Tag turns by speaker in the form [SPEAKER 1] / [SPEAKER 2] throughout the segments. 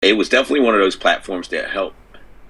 [SPEAKER 1] it was definitely one of those platforms that helped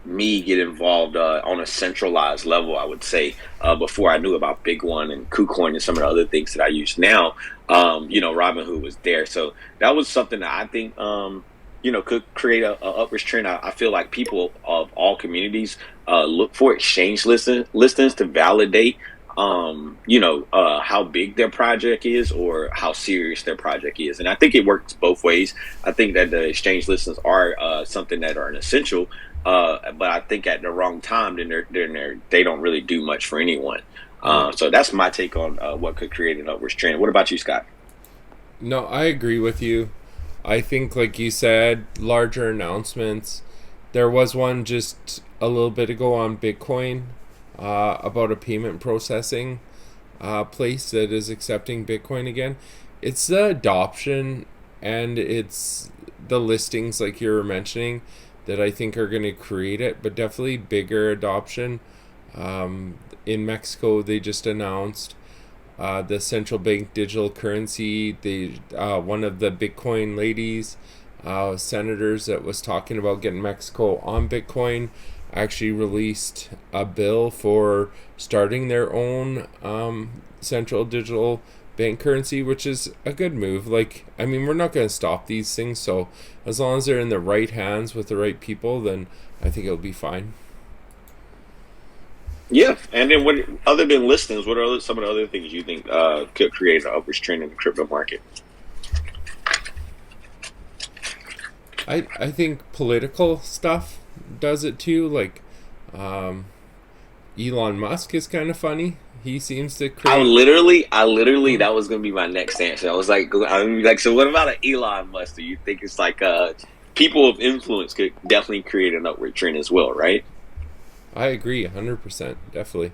[SPEAKER 1] me get involved on a centralized level, I would say, before I knew about BigONE and KuCoin and some of the other things that I use now. Robinhood was there. So that was something that I think, could create a upwards trend. I feel like people of all communities look for exchange listings to validate, how big their project is or how serious their project is. And I think it works both ways. I think that the exchange listings are something that are an essential, but I think at the wrong time, then they don't really do much for anyone.
[SPEAKER 2] Yeah.
[SPEAKER 1] So that's my take on what could create an upwards trend. What about you, Scott?
[SPEAKER 2] No, I agree with you. I think, like you said, larger announcements. There was one just a little bit ago on Bitcoin about a payment processing place that is accepting Bitcoin again. It's the adoption and it's the listings, like you were mentioning, that I think are going to create it, but definitely bigger adoption. In Mexico, they just announced the central bank digital currency. One of the Bitcoin ladies, senators that was talking about getting Mexico on Bitcoin, actually released a bill for starting their own central digital bank currency, which is a good move. Like, I mean, we're not going to stop these things, so as long as they're in the right hands with the right people, then I think it'll be fine.
[SPEAKER 1] Yeah, and then what? Other than listings, what are some of the other things you think could create an upwards trend in the crypto market?
[SPEAKER 2] I think political stuff does it too. Like, um, Elon Musk is kind of funny. He seems to create.
[SPEAKER 1] I literally, that was gonna be my next answer. So what about an Elon Musk? Do you think it's like people of influence could definitely create an upward trend as well, right?
[SPEAKER 2] I agree, 100%, definitely.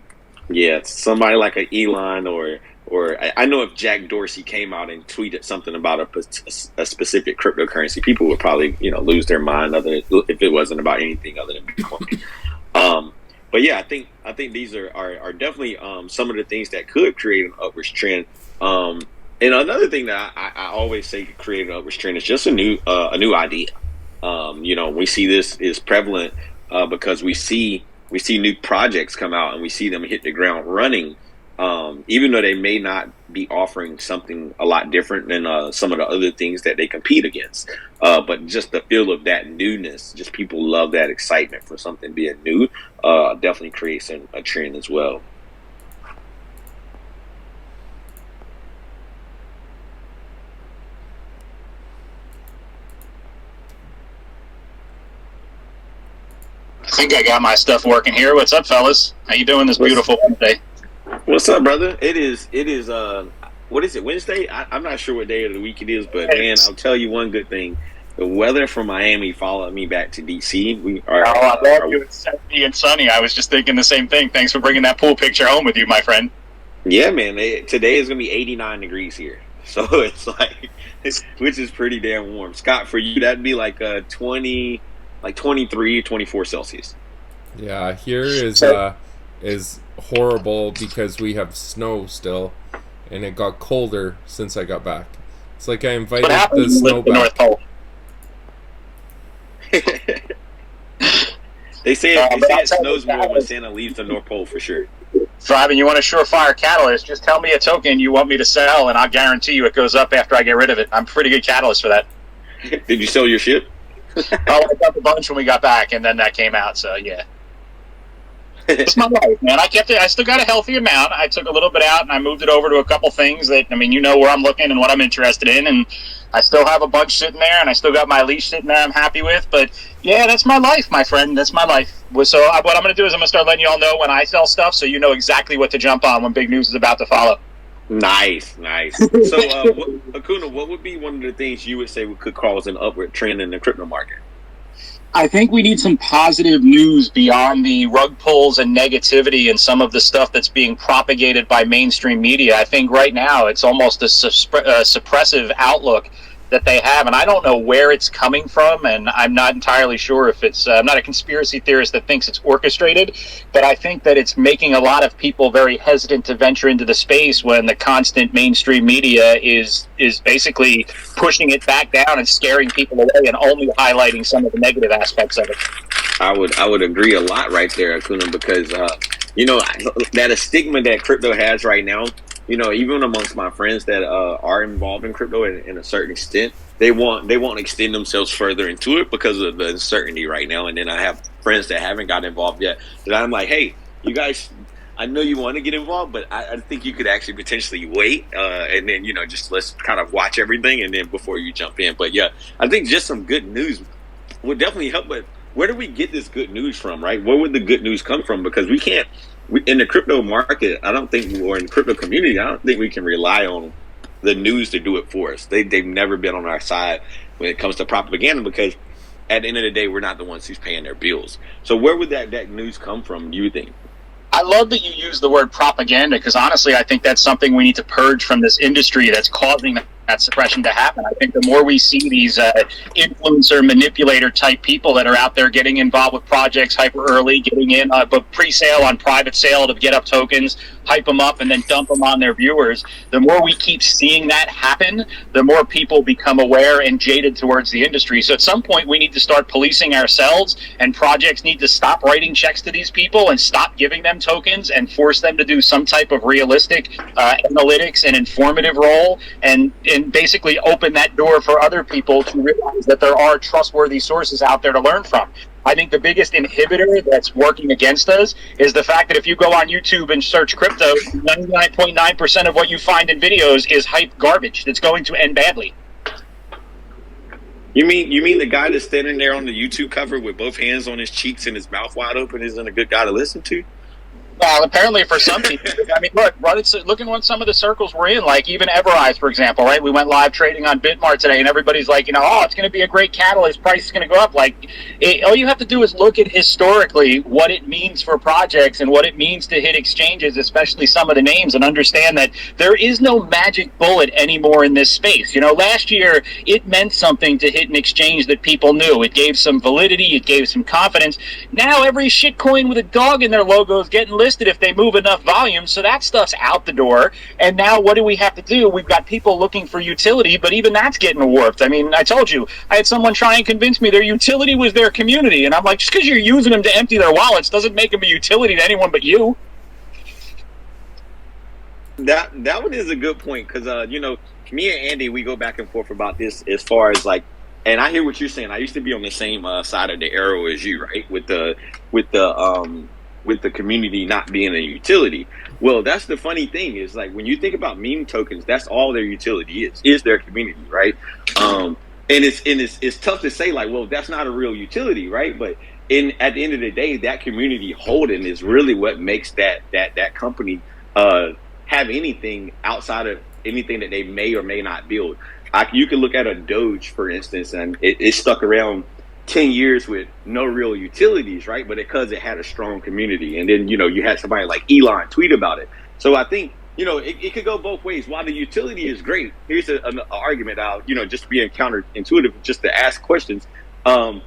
[SPEAKER 1] Yeah, somebody like an Elon or I know if Jack Dorsey came out and tweeted something about a specific cryptocurrency, people would probably lose their mind other if it wasn't about anything other than Bitcoin. Um, but yeah, I think these are definitely some of the things that could create an upwards trend. And another thing that I always say could create an upwards trend is just a new idea. We see this is prevalent because we see new projects come out and we see them hit the ground running, even though they may not be offering something a lot different than some of the other things that they compete against. But just the feel of that newness, just people love that excitement for something being new, definitely creates a trend as well.
[SPEAKER 3] I think I got my stuff working here. What's up, fellas? How you doing this
[SPEAKER 1] What's
[SPEAKER 3] beautiful Wednesday?
[SPEAKER 1] what's up, brother? It is what is it, Wednesday? I'm not sure what day of the week it is, but man,
[SPEAKER 3] It's,
[SPEAKER 1] I'll tell you one good thing. The weather from Miami followed me back to DC. We
[SPEAKER 3] oh,
[SPEAKER 1] are,
[SPEAKER 3] I love
[SPEAKER 1] are
[SPEAKER 3] you. It's 70 and sunny. I was just thinking the same thing. Thanks for bringing that pool picture home with you, my friend.
[SPEAKER 1] Yeah, man. Today is gonna be 89 degrees here, so it's like, which is pretty damn warm. Scott, for you, that'd be like 20, like 23, 24 Celsius.
[SPEAKER 2] Yeah, here
[SPEAKER 3] So,
[SPEAKER 2] is horrible because we have snow still, and it got colder since I got back. It's like I
[SPEAKER 3] what
[SPEAKER 2] invited
[SPEAKER 3] happens
[SPEAKER 2] the
[SPEAKER 3] when you live
[SPEAKER 2] snow
[SPEAKER 3] at the North
[SPEAKER 2] back.
[SPEAKER 3] Pole?
[SPEAKER 1] They
[SPEAKER 3] But
[SPEAKER 1] say
[SPEAKER 3] I'll
[SPEAKER 1] it
[SPEAKER 3] tell you,
[SPEAKER 1] snows more when Santa leaves the North Pole for sure.
[SPEAKER 3] Driving, you want a surefire catalyst, just tell me a token you want me to sell, and I'll guarantee you it goes up after I get rid of it. I'm a pretty good catalyst for that.
[SPEAKER 1] Did you sell your ship?
[SPEAKER 3] Oh, I got the bunch when we got back, and then that came out, so yeah. It's my life, man. I kept it. I still got a healthy amount. I took a little bit out and I moved it over to a couple things that, I mean, you know where I'm looking and what I'm interested in. And I still have a bunch sitting there and I still got my leash sitting there I'm happy with. But yeah, that's my life, my friend. That's my life. So what I'm going to do is I'm going to start letting you all know when I sell stuff so you know exactly what to jump on when big news is about to follow.
[SPEAKER 1] Nice, nice. So, Akuna, what would be one of the things you would say could cause an upward trend in the crypto market?
[SPEAKER 3] I think we need some positive news beyond the rug pulls and negativity and some of the stuff that's being propagated by mainstream media. I think right now it's almost a suppressive outlook that they have, and I don't know where it's coming from, and I'm not entirely sure if it's, I'm not a conspiracy theorist that thinks it's orchestrated, but I think that it's making a lot of people very hesitant to venture into the space when the constant mainstream media is basically pushing it back down and scaring people away and only highlighting some of the negative aspects of it.
[SPEAKER 1] I would agree a lot right there, Akuna, because that stigma that crypto has right now, even amongst my friends that are involved in crypto in a certain extent, they won't extend themselves further into it because of the uncertainty right now. And then I have friends that haven't got involved yet that I'm like, hey, you guys, I know you want to get involved, but I think you could actually potentially wait and then just let's kind of watch everything and then before you jump in. But yeah, I think just some good news would definitely help. But where do we get this good news from, right? Where would the good news come from? Because we can't. In the crypto market, I don't think, or in the crypto community, I don't think we can rely on the news to do it for us. They've never been on our side when it comes to propaganda because at the end of the day, we're not the ones who's paying their bills. So where would that news come from, do you think?
[SPEAKER 3] I love that you use the word propaganda because honestly, I think that's something we need to purge from this industry that's causing that suppression to happen. I think the more we see these influencer manipulator type people that are out there getting involved with projects hyper early, getting in but pre-sale on private sale to get up tokens, hype them up and then dump them on their viewers, the more we keep seeing that happen, the more people become aware and jaded towards the industry. So at some point we need to start policing ourselves, and projects need to stop writing checks to these people and stop giving them tokens and force them to do some type of realistic analytics and informative role and basically open that door for other people to realize that there are trustworthy sources out there to learn from. I think the biggest inhibitor that's working against us is the fact that if you go on YouTube and search crypto, 99.9% of what you find in videos is hype garbage that's going to end badly.
[SPEAKER 1] You mean the guy that's standing there on the YouTube cover with both hands on his cheeks and his mouth wide open isn't a good guy to listen to?
[SPEAKER 3] Well, apparently for some people, I mean, look at some of the circles we're in, like even Everise, for example, right? We went live trading on Bitmart today, and everybody's like, oh, it's going to be a great catalyst, price is going to go up. Like, all you have to do is look at historically what it means for projects and what it means to hit exchanges, especially some of the names, and understand that there is no magic bullet anymore in this space. Last year, it meant something to hit an exchange that people knew. It gave some validity, it gave some confidence. Now every shitcoin with a dog in their logo is getting listed if they move enough volume, so that stuff's out the door. And now what do we have to do? We've got people looking for utility, but even that's getting warped. I mean, I told you, I had someone try and convince me their utility was their community, and I'm like, just because you're using them to empty their wallets doesn't make them a utility to anyone but you.
[SPEAKER 1] That one is a good point because me and Andy, we go back and forth about this as far as like, and I hear what you're saying. I used to be on the same side of the arrow as you, right? With the community not being a utility. Well, that's the funny thing is like when you think about meme tokens, that's all their utility is their community, right? And it's tough to say like, well, that's not a real utility, right? But at the end of the day, that community holding is really what makes that company have anything outside of anything that they may or may not build. You can look at a Doge, for instance, and it stuck around 10 years with no real utilities, right? But because it had a strong community. And then, you had somebody like Elon tweet about it. So I think, it could go both ways. While the utility is great, here's an argument out, just to be counterintuitive, just to ask questions. What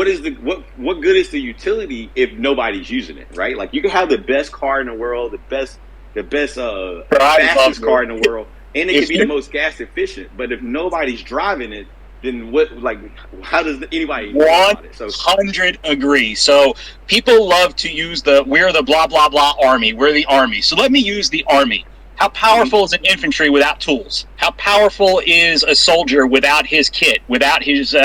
[SPEAKER 1] good is the utility if nobody's using it, right? Like you can have the best car in the world, the fastest car in the world, and it can be the most gas efficient. But if nobody's driving it, then what? Like, how does anybody know about it?
[SPEAKER 3] 100 agree. So people love to use we're the blah blah blah army. We're the army. So let me use the army. How powerful is an infantry without tools? How powerful is a soldier without his kit, without his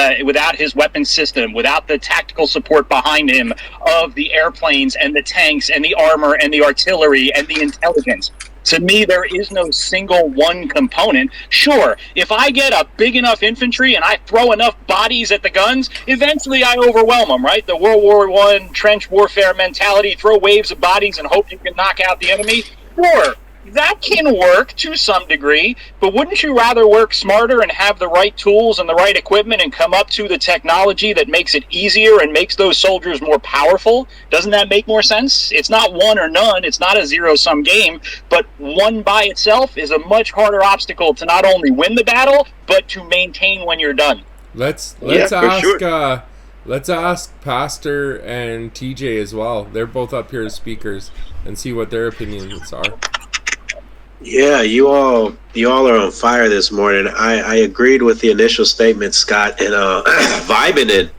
[SPEAKER 3] weapon system, without the tactical support behind him of the airplanes and the tanks and the armor and the artillery and the intelligence? To me, there is no single one component. Sure, if I get a big enough infantry and I throw enough bodies at the guns, eventually I overwhelm them, right? The World War I trench warfare mentality, throw waves of bodies and hope you can knock out the enemy. Sure. That can work to some degree, but wouldn't you rather work smarter and have the right tools and the right equipment and come up to the technology that makes it easier and makes those soldiers more powerful? Doesn't that make more sense? It's not one or none. It's not a zero-sum game, but one by itself is a much harder obstacle to not only win the battle, but to maintain when you're done.
[SPEAKER 2] Let's
[SPEAKER 1] Yeah, for
[SPEAKER 2] ask
[SPEAKER 1] sure.
[SPEAKER 2] let's ask Pastor and TJ as well. They're both up here as speakers, and see what their opinions are.
[SPEAKER 4] Yeah, you all are on fire this morning. I agreed with the initial statement, Scott, and vibing it.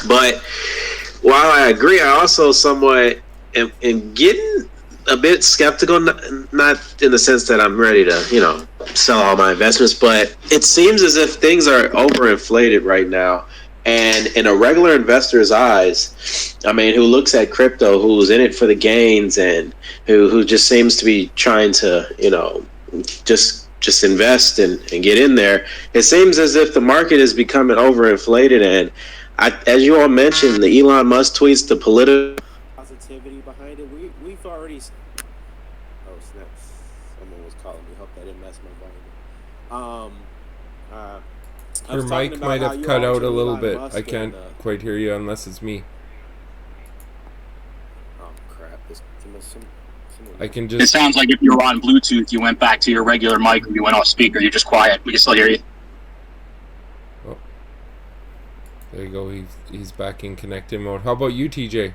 [SPEAKER 4] But while I agree, I also somewhat am getting a bit skeptical. Not in the sense that I'm ready to, sell all my investments, but it seems as if things are overinflated right now. And in a regular investor's eyes, I mean, who looks at crypto, who's in it for the gains, and who just seems to be trying to, just invest and get in there, it seems as if the market is becoming overinflated. And as you all mentioned, the Elon Musk tweets, the political positivity behind it, we've already. Oh snap! Someone was calling me. Hope that didn't mess my volume.
[SPEAKER 2] Your mic might have cut out a little bit. I can't quite hear you unless it's me.
[SPEAKER 4] Oh crap!
[SPEAKER 2] I can
[SPEAKER 3] It
[SPEAKER 2] just.
[SPEAKER 3] sounds like if you were on Bluetooth, you went back to your regular mic, or you went off speaker, you're just quiet. We can still hear you.
[SPEAKER 2] Oh, there you go. He's back in connecting mode. How about you, TJ?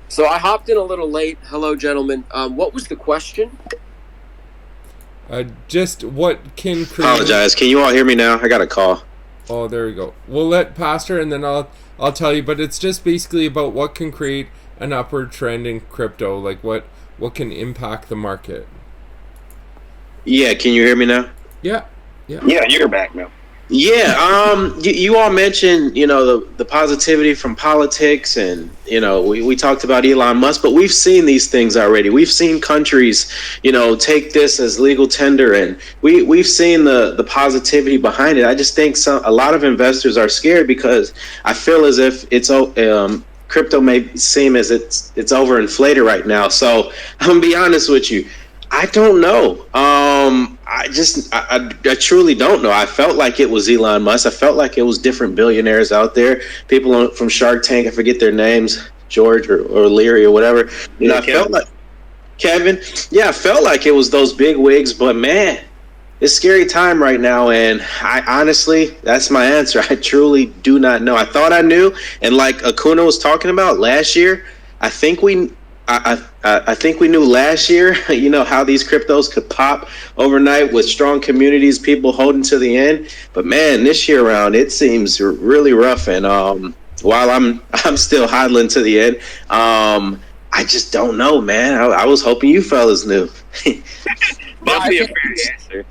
[SPEAKER 5] So I hopped in a little late. Hello, gentlemen. What was the question?
[SPEAKER 2] Just what can create.
[SPEAKER 4] Apologize. Can you all hear me now? I got a call.
[SPEAKER 2] Oh, there we go. We'll let Pastor, and then I'll tell you. But it's just basically about what can create an upward trend in crypto. Like what can impact the market.
[SPEAKER 4] Yeah, can you hear me now?
[SPEAKER 2] Yeah.
[SPEAKER 1] Yeah, you're back now.
[SPEAKER 4] Yeah, you all mentioned, the positivity from politics, and, we talked about Elon Musk, but we've seen these things already. We've seen countries, take this as legal tender, and we've seen the positivity behind it. I just think a lot of investors are scared because I feel as if crypto may seem as it's overinflated right now. So I'm gonna be honest with you. I don't know. I truly don't know. I felt like it was Elon Musk. I felt like it was different billionaires out there. People from Shark Tank. I forget their names, George or Leary or whatever. I felt like Kevin. Yeah, I felt like it was those big wigs. But man, it's a scary time right now. And I honestly, that's my answer. I truly do not know. I thought I knew. And like Acuna was talking about last year, I think we knew last year, how these cryptos could pop overnight with strong communities, people holding to the end. But man, this year around, it seems really rough. And while I'm still hodling to the end, I just don't know, man. I was hoping you fellas knew.
[SPEAKER 1] That'd be a fair answer.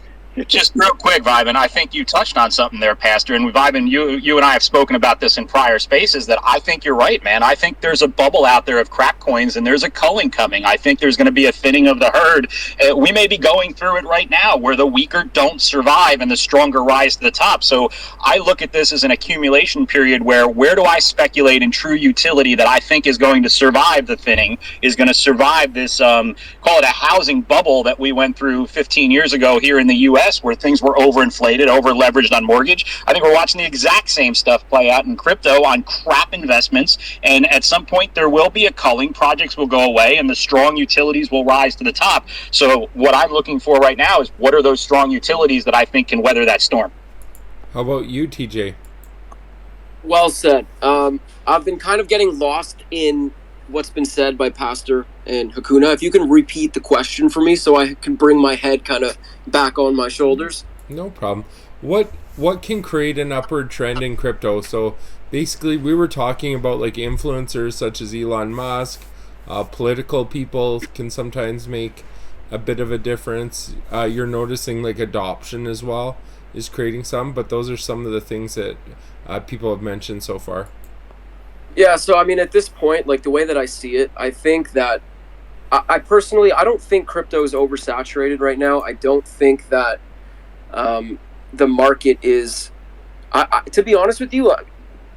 [SPEAKER 3] Just real quick, Vibin, I think you touched on something there, Pastor. And Vibin, you and I have spoken about this in prior spaces, that I think you're right, man. I think there's a bubble out there of crap coins, and there's a culling coming. I think there's going to be a thinning of the herd. We may be going through it right now, where the weaker don't survive and the stronger rise to the top. So I look at this as an accumulation period where do I speculate in true utility that I think is going to survive the thinning, is going to survive this, call it a housing bubble that we went through 15 years ago here in the U.S., where things were overinflated, over leveraged on mortgage. I think we're watching the exact same stuff play out in crypto on crap investments. And at some point, there will be a culling. Projects will go away, and the strong utilities will rise to the top. So what I'm looking for right now is, what are those strong utilities that I think can weather that storm?
[SPEAKER 2] How about you, TJ?
[SPEAKER 5] Well said. I've been kind of getting lost in what's been said by Pastor and Hakuna. If you can repeat the question for me so I can bring my head kind of back on my shoulders.
[SPEAKER 2] No problem. What can create an upward trend in crypto? So basically we were talking about like influencers such as Elon Musk. Political people can sometimes make a bit of a difference. You're noticing like adoption as well is creating some, but those are some of the things that people have mentioned so far.
[SPEAKER 5] Yeah, so I mean, at this point, like the way that I see it, I think that I personally, I don't think crypto is oversaturated right now. I don't think that the market is, to be honest with you,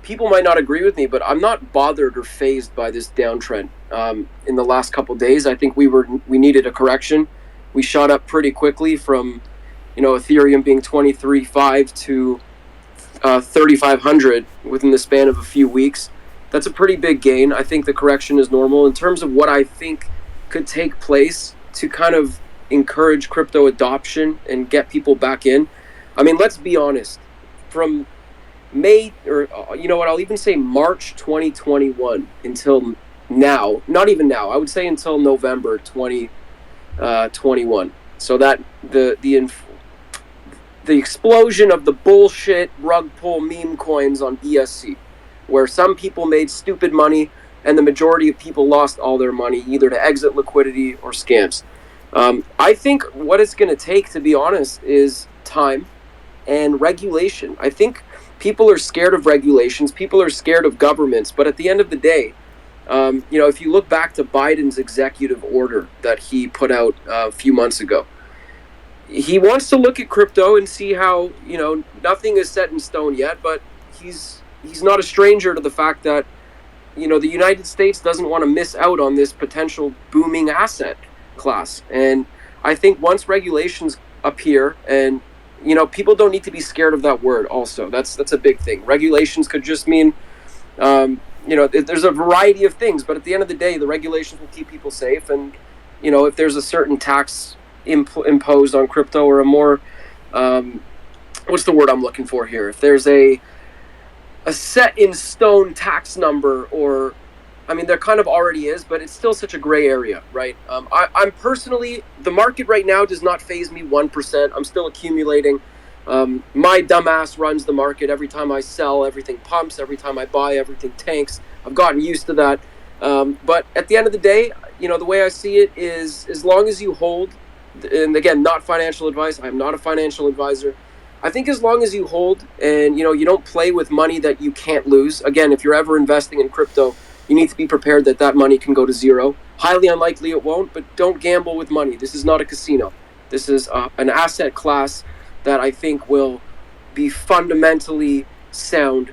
[SPEAKER 5] people might not agree with me, but I'm not bothered or fazed by this downtrend. in the last couple days. I think we needed a correction. We shot up pretty quickly from, Ethereum being 23.5 to 3,500 within the span of a few weeks. That's a pretty big gain. I think the correction is normal. In terms of what I think could take place to kind of encourage crypto adoption and get people back in, I mean, let's be honest. From May, or I'll even say March 2021 until now, not even now, I would say until November 2021. So that the explosion of the bullshit rug pull meme coins on BSC, where some people made stupid money and the majority of people lost all their money either to exit liquidity or scams. I think what it's going to take, to be honest, is time and regulation. I think people are scared of regulations. People are scared of governments. But at the end of the day, if you look back to Biden's executive order that he put out a few months ago, he wants to look at crypto and see how, nothing is set in stone yet, but he's not a stranger to the fact that, the United States doesn't want to miss out on this potential booming asset class. And I think once regulations appear, and, people don't need to be scared of that word also. That's a big thing. Regulations could just mean, there's a variety of things, but at the end of the day, the regulations will keep people safe. And, if there's a certain tax imposed on crypto, or a more, what's the word I'm looking for here? If there's a set in stone tax number, or, I mean, there kind of already is, but it's still such a gray area, right? I'm personally, the market right now does not faze me 1%. I'm still accumulating. My dumbass runs the market. Every time I sell, everything pumps. Every time I buy, everything tanks. I've gotten used to that. But at the end of the day, the way I see it is, as long as you hold, and again, not financial advice, I'm not a financial advisor. I think as long as you hold and, you don't play with money that you can't lose. Again, if you're ever investing in crypto, you need to be prepared that that money can go to zero. Highly unlikely it won't, but don't gamble with money. This is not a casino. This is an asset class that I think will be fundamentally sound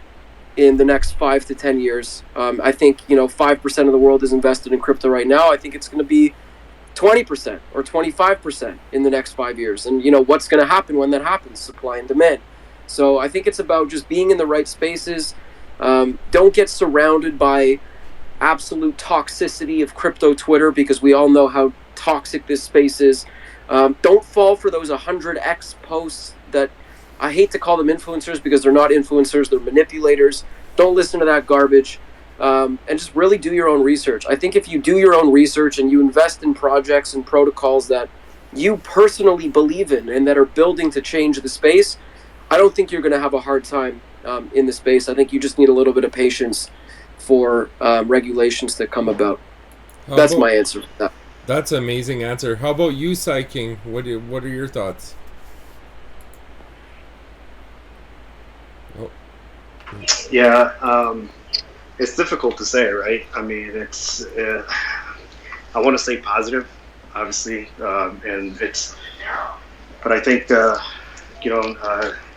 [SPEAKER 5] in the next 5 to 10 years. I think, 5% of the world is invested in crypto right now. I think it's going to be 20% or 25% in the next 5 years. And, what's going to happen when that happens? Supply and demand. So I think it's about just being in the right spaces. Don't get surrounded by absolute toxicity of crypto Twitter, because we all know how toxic this space is. Don't fall for those 100x posts that, I hate to call them influencers, because they're not influencers, they're manipulators. Don't listen to that garbage, and just really do your own research. I think if you do your own research and you invest in projects and protocols that you personally believe in and that are building to change the space, I don't think you're going to have a hard time in the space. I think you just need a little bit of patience for regulations to come about. That's my answer to that.
[SPEAKER 2] That's an amazing answer. How about you, King? What are your thoughts?
[SPEAKER 6] Yeah, it's difficult to say, right? I mean, it's I want to say positive, obviously, and it's, but I think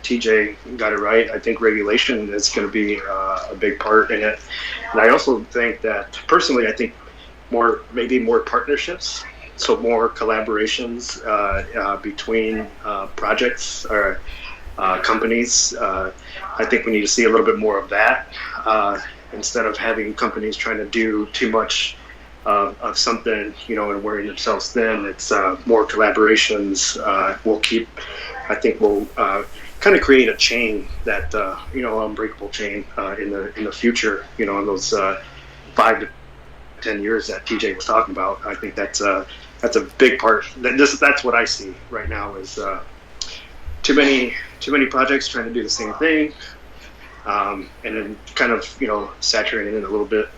[SPEAKER 6] TJ got it right. I think regulation is going to be a big part in it, and I also think that personally, I think maybe more partnerships, so more collaborations between projects or companies. I think we need to see a little bit more of that instead of having companies trying to do too much of something, and wearing themselves thin. It's more collaborations. We'll kind of create a chain that unbreakable chain in the future. In those 5 to 10 years that TJ was talking about. I think that's a big part. That's what I see right now is too many projects trying to do the same thing, and then kind of saturating it a little bit.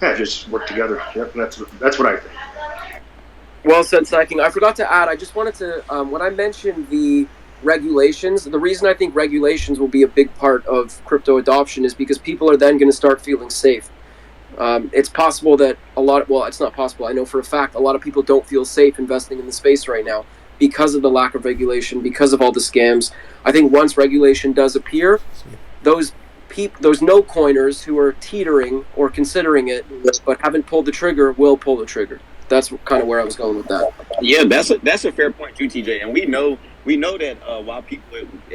[SPEAKER 6] Just work together. Yep, that's what I think.
[SPEAKER 5] Well said, Syking. I forgot to add, I just wanted to, when I mentioned the regulations, the reason I think regulations will be a big part of crypto adoption is because people are then going to start feeling safe. It's possible that it's not possible. I know for a fact a lot of people don't feel safe investing in the space right now because of the lack of regulation, because of all the scams. I think once regulation does appear, those those no coiners who are teetering or considering it but haven't pulled the trigger will pull the trigger. That's kind of where I was going with that.
[SPEAKER 1] Yeah, that's a fair point too, TJ. And we know that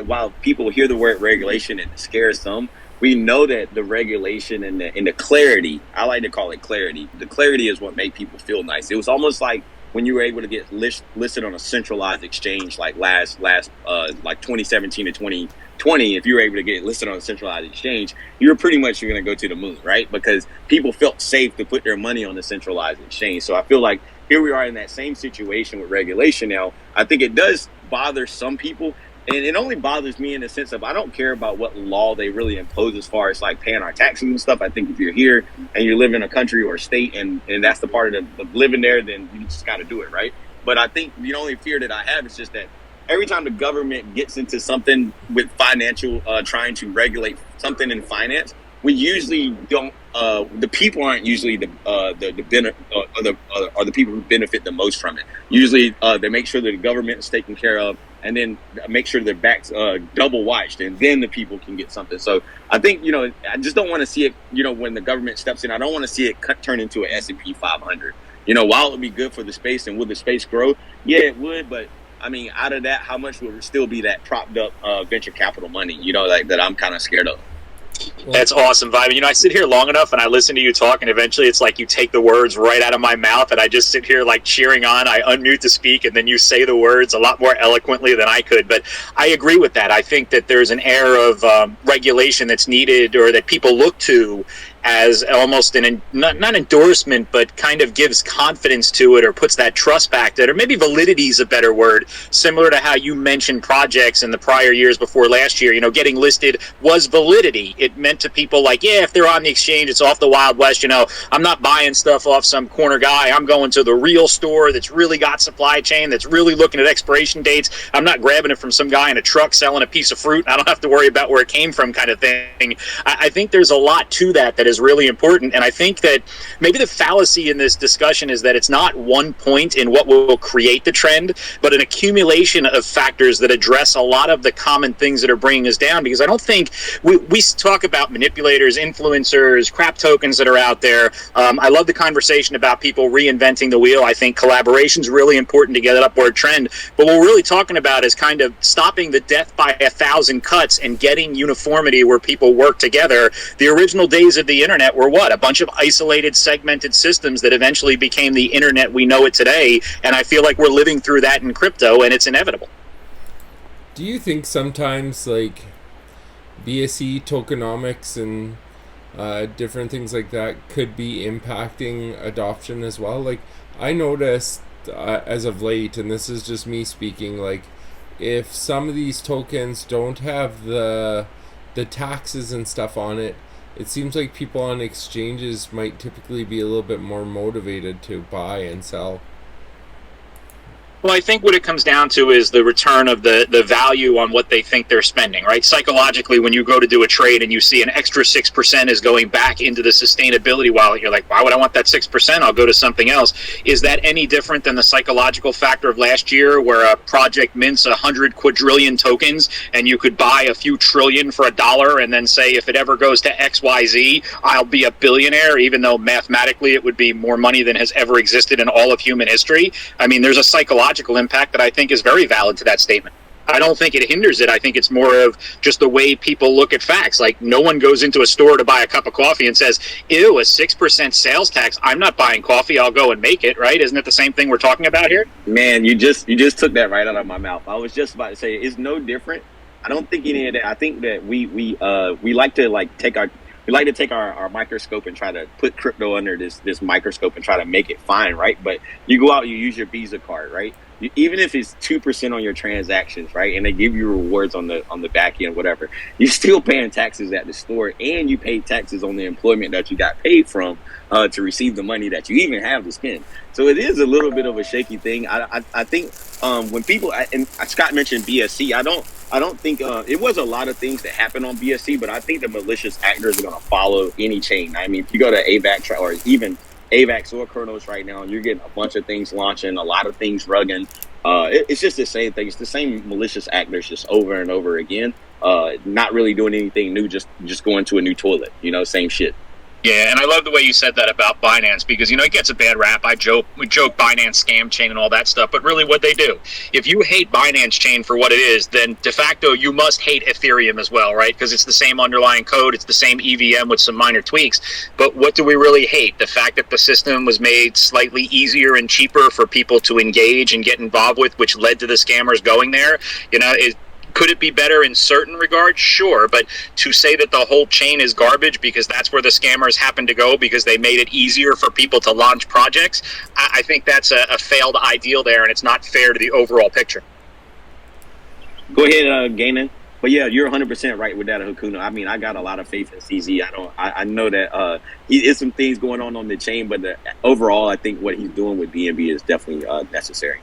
[SPEAKER 1] while people hear the word regulation and it scares some, we know that the regulation and the clarity, I like to call it clarity. The clarity is what made people feel nice. It was almost like when you were able to get listed on a centralized exchange like last like 2017 to 2020. If you were able to get listed on a centralized exchange, you were pretty much going to go to the moon, right? Because people felt safe to put their money on the centralized exchange. So I feel like here we are in that same situation with regulation now. I think it does bother some people. And it only bothers me in the sense of I don't care about what law they really impose as far as like paying our taxes and stuff. I think if you're here and you live in a country or a state and that's the part of living there, then you just got to do it, right? But I think the only fear that I have is just that every time the government gets into something with financial, trying to regulate something in finance, we usually don't. The people aren't usually the people who benefit the most from it. Usually, they make sure that the government is taken care of, and then make sure their backs double watched, and then the people can get something. So I think I just don't want to see it. When the government steps in, I don't want to see it turn into an S&P 500. While it would be good for the space and would the space grow? Yeah, it would, but I mean, out of that, how much would still be that propped up venture capital money? Like that I'm kind of scared of.
[SPEAKER 3] That's awesome, Vibe. I sit here long enough and I listen to you talk, and eventually it's like you take the words right out of my mouth, and I just sit here like cheering on. I unmute to speak, and then you say the words a lot more eloquently than I could. But I agree with that. I think that there's an air of regulation that's needed, or that people look to as almost not endorsement, but kind of gives confidence to it, or puts that trust back to it, or maybe validity is a better word, similar to how you mentioned projects in the prior years before last year. Getting listed was validity. It meant to people like, yeah, if they're on the exchange, it's off the Wild West. I'm not buying stuff off some corner guy. I'm going to the real store that's really got supply chain, that's really looking at expiration dates. I'm not grabbing it from some guy in a truck selling a piece of fruit. I don't have to worry about where it came from, kind of thing. I think there's a lot to that is really important. And I think that maybe the fallacy in this discussion is that it's not one point in what will create the trend, but an accumulation of factors that address a lot of the common things that are bringing us down. Because I don't think we talk about manipulators, influencers, crap tokens that are out there. I love the conversation about people reinventing the wheel. I think collaboration is really important to get an upward trend. But what we're really talking about is kind of stopping the death by 1,000 cuts and getting uniformity where people work together. The original days of the internet were what? A bunch of isolated, segmented systems that eventually became the internet we know it today. And I feel like we're living through that in crypto, and it's inevitable.
[SPEAKER 2] Do you think sometimes like BSC, tokenomics, and different things like that could be impacting adoption as well? Like I noticed as of late, and this is just me speaking, like if some of these tokens don't have the taxes and stuff on it, it seems like people on exchanges might typically be a little bit more motivated to buy and sell.
[SPEAKER 3] Well, I think what it comes down to is the return of the value on what they think they're spending, right? Psychologically, when you go to do a trade and you see an extra 6% is going back into the sustainability wallet, you're like, why would I want that 6%? I'll go to something else. Is that any different than the psychological factor of last year where a project mints 100 quadrillion tokens and you could buy a few trillion for $1 and then say, if it ever goes to XYZ, I'll be a billionaire, even though mathematically it would be more money than has ever existed in all of human history? I mean, there's a psychological impact that I think is very valid to that statement. I don't think it hinders it. I think it's more of just the way people look at facts. Like no one goes into a store to buy a cup of coffee and says, ew, a 6% sales tax. I'm not buying coffee. I'll go and make it, right? Isn't it the same thing we're talking about here?
[SPEAKER 1] Man, you just took that right out of my mouth. I was just about to say it's no different. I don't think any of that. I think that we like to take our microscope and try to put crypto under this microscope and try to make it fine, right? But you go out, you use your Visa card, right? Even if it's 2% on your transactions, right, and they give you rewards on the back end, whatever, you're still paying taxes at the store, and you pay taxes on the employment that you got paid from to receive the money that you even have to spend. So it is a little bit of a shaky thing. I think when people, and Scott mentioned BSC, I don't think it was a lot of things that happened on BSC, but I think the malicious actors are going to follow any chain. I mean, if you go to AVAX or even AVAX or Kronos right now, you're getting a bunch of things launching, a lot of things rugging. It's just the same thing. It's the same malicious actors just over and over again. not really doing anything new, just going to a new toilet, same shit.
[SPEAKER 3] Yeah, and I love the way you said that about Binance because, it gets a bad rap. We joke Binance scam chain and all that stuff, but really what they do. If you hate Binance chain for what it is, then de facto you must hate Ethereum as well, right? Because it's the same underlying code, it's the same EVM with some minor tweaks. But what do we really hate? The fact that the system was made slightly easier and cheaper for people to engage and get involved with, which led to the scammers going there, could it be better in certain regards? Sure, but to say that the whole chain is garbage because that's where the scammers happen to go because they made it easier for people to launch projects, I think that's a failed ideal there, and it's not fair to the overall picture.
[SPEAKER 1] Go ahead, Gainan. But yeah, you're 100% right with that, Hakuna. I mean, I got a lot of faith in CZ. I know that he is some things going on the chain, but overall, I think what he's doing with BNB is definitely necessary.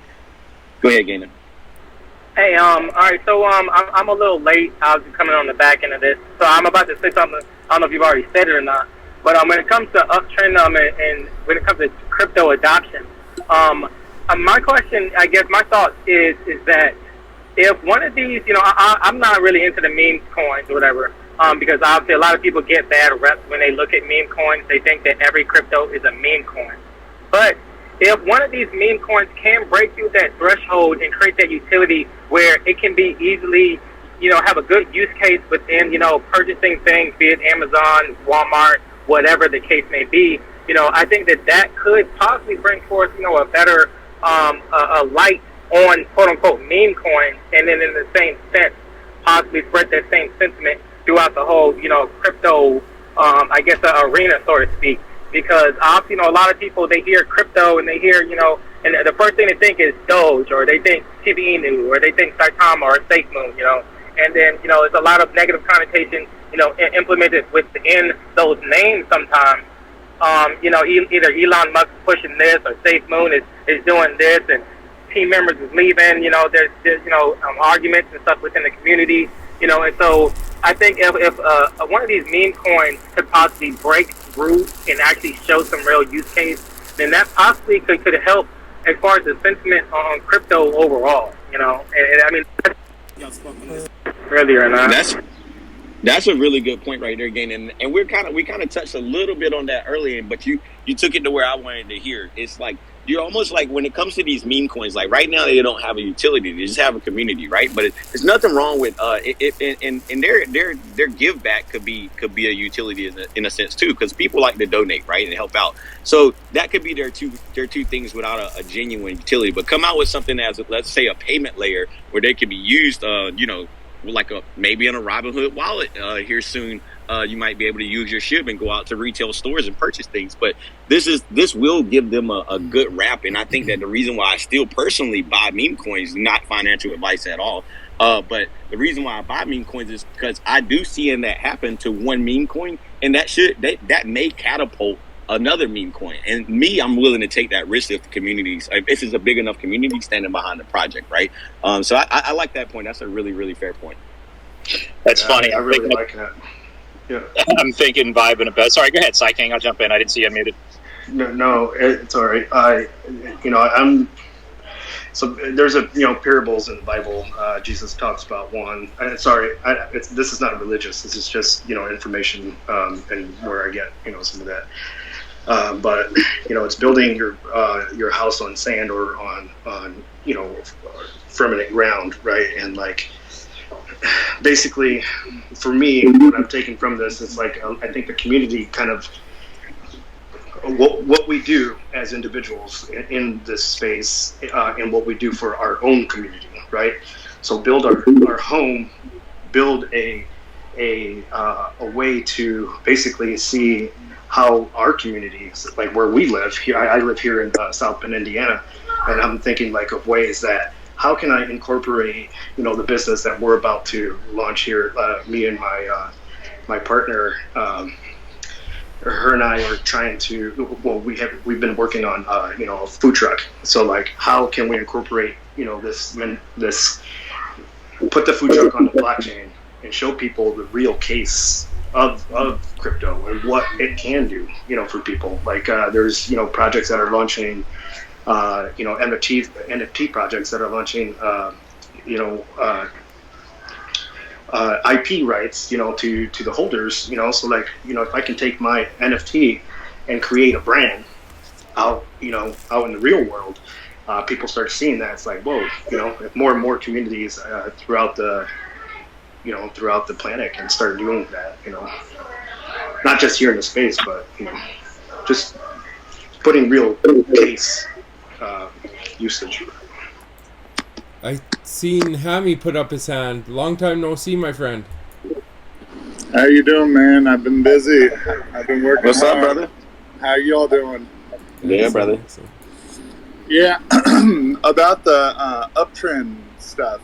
[SPEAKER 1] Go ahead, Gainan.
[SPEAKER 7] Hey, all right, so I'm a little late. I was just coming on the back end of this. So I'm about to say something. I don't know if you've already said it or not. But when it comes to uptrend and when it comes to crypto adoption, my question, I guess my thought is that if one of these, I'm not really into the meme coins or whatever, because obviously a lot of people get bad reps when they look at meme coins. They think that every crypto is a meme coin. But if one of these meme coins can break through that threshold and create that utility where it can be easily, have a good use case within, purchasing things, be it Amazon, Walmart, whatever the case may be, I think that could possibly bring forth, a better, a light on quote unquote meme coins, and then in the same sense, possibly spread that same sentiment throughout the whole, crypto, arena, so to speak. Because obviously, a lot of people, they hear crypto and they hear, and the first thing they think is Doge, or they think TB Inu, or they think Saitama or SafeMoon, and then, there's a lot of negative connotation, implemented within those names sometimes. Either Elon Musk pushing this or SafeMoon is doing this, and team members is leaving, there's arguments and stuff within the community, and so I think if one of these meme coins could possibly break through and actually show some real use case, then that possibly could help as far as the sentiment on crypto overall, and I mean, earlier or not.
[SPEAKER 1] That's a really good point right there, Gain, and we kind of touched a little bit on that earlier, but you took it to where I wanted to hear. It's like you're almost like when it comes to these meme coins, like right now they don't have a utility; they just have a community, right? But there's nothing wrong with and their give back could be a utility in a sense too, because people like to donate, right, and help out. So that could be their two things without a genuine utility. But come out with something as let's say a payment layer where they could be used, like maybe in a Robinhood wallet here soon. You might be able to use your SHIB and go out to retail stores and purchase things. But this will give them a good rap, and I think that the reason why I still personally buy meme coins, not financial advice at all, but the reason why I buy meme coins is because I do see that happen to one meme coin, and that may catapult another meme coin. And I'm willing to take that risk if the communities, if this is a big enough community standing behind the project, right? So I like that point. That's a really, really fair point.
[SPEAKER 3] That's funny.
[SPEAKER 6] I really like that. Yeah.
[SPEAKER 3] I'm thinking vibing about. Sorry, go ahead, Psyking. I'll jump in. I didn't see you unmuted.
[SPEAKER 6] No, it's all right. I'm. So there's parables in the Bible. Jesus talks about one. This is not religious. This is just and where I get some of that. But it's building your house on sand or on firmament ground, right? And basically, for me, what I'm taking from this is I think the community kind of what we do as individuals in this space and what we do for our own community, right? So build our home, build a way to basically see how our communities, like where we live here. I live here in South Bend, Indiana, and I'm thinking of ways that how can I incorporate, the business that we're about to launch here. Me and my partner, her and I are trying to. Well, we've been working on a food truck. So how can we incorporate this put the food truck on the blockchain and show people the real case of crypto and what it can do, for people. There's projects that are launching. NFT projects that are launching, IP rights, to the holders, so like, if I can take my NFT and create a brand out, out in the real world, people start seeing that. It's like, whoa, if more and more communities throughout the planet can start doing that, not just here in the space, but just putting real case usage.
[SPEAKER 2] I seen Hammy put up his hand. Long time no see, my friend.
[SPEAKER 8] How you doing, man? I've been busy. I've been working
[SPEAKER 1] What's
[SPEAKER 8] hard.
[SPEAKER 1] up, brother?
[SPEAKER 8] How y'all doing?
[SPEAKER 1] Yeah, brother.
[SPEAKER 2] Excellent.
[SPEAKER 8] Yeah, about the uptrend stuff.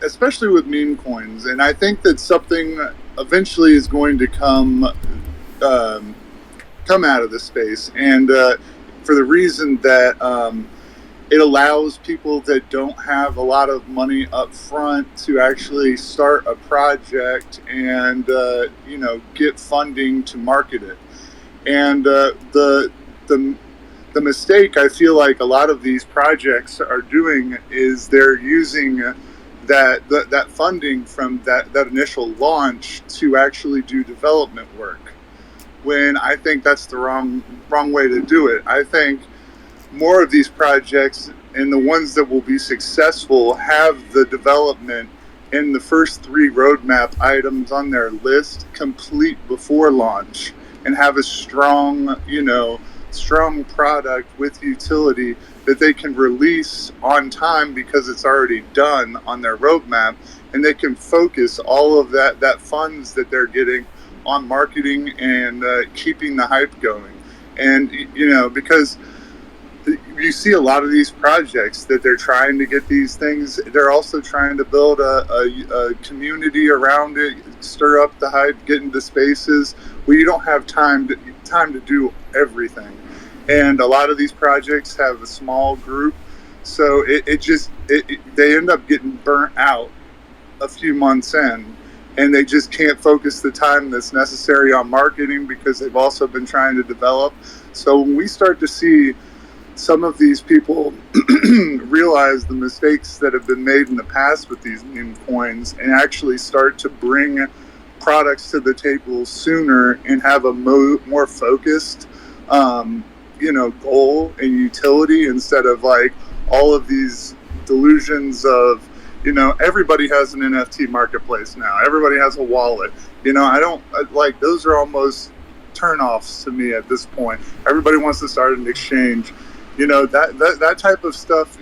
[SPEAKER 8] Especially with meme coins, and I think that something eventually is going to come out of this space, and for the reason that it allows people that don't have a lot of money up front to actually start a project and get funding to market it. And the mistake I feel like a lot of these projects are doing is they're using that funding from that initial launch to actually do development work, when I think that's the wrong way to do it. I think more of these projects, and the ones that will be successful, have the development in the first 3 roadmap items on their list complete before launch, and have a strong product with utility that they can release on time because it's already done on their roadmap, and they can focus all of that funds that they're getting on marketing and keeping the hype going. And because you see a lot of these projects that they're trying to get these things, they're also trying to build a community around it, stir up the hype, get into spaces where you don't have time to do everything. And a lot of these projects have a small group, so they end up getting burnt out a few months in, and they just can't focus the time that's necessary on marketing because they've also been trying to develop. So when we start to see some of these people realize the mistakes that have been made in the past with these meme coins and actually start to bring products to the table sooner and have a more focused goal and utility, instead of like all of these delusions of everybody has an NFT marketplace now, everybody has a wallet. I don't like, those are almost turnoffs to me at this point. Everybody wants to start an exchange. That type of stuff,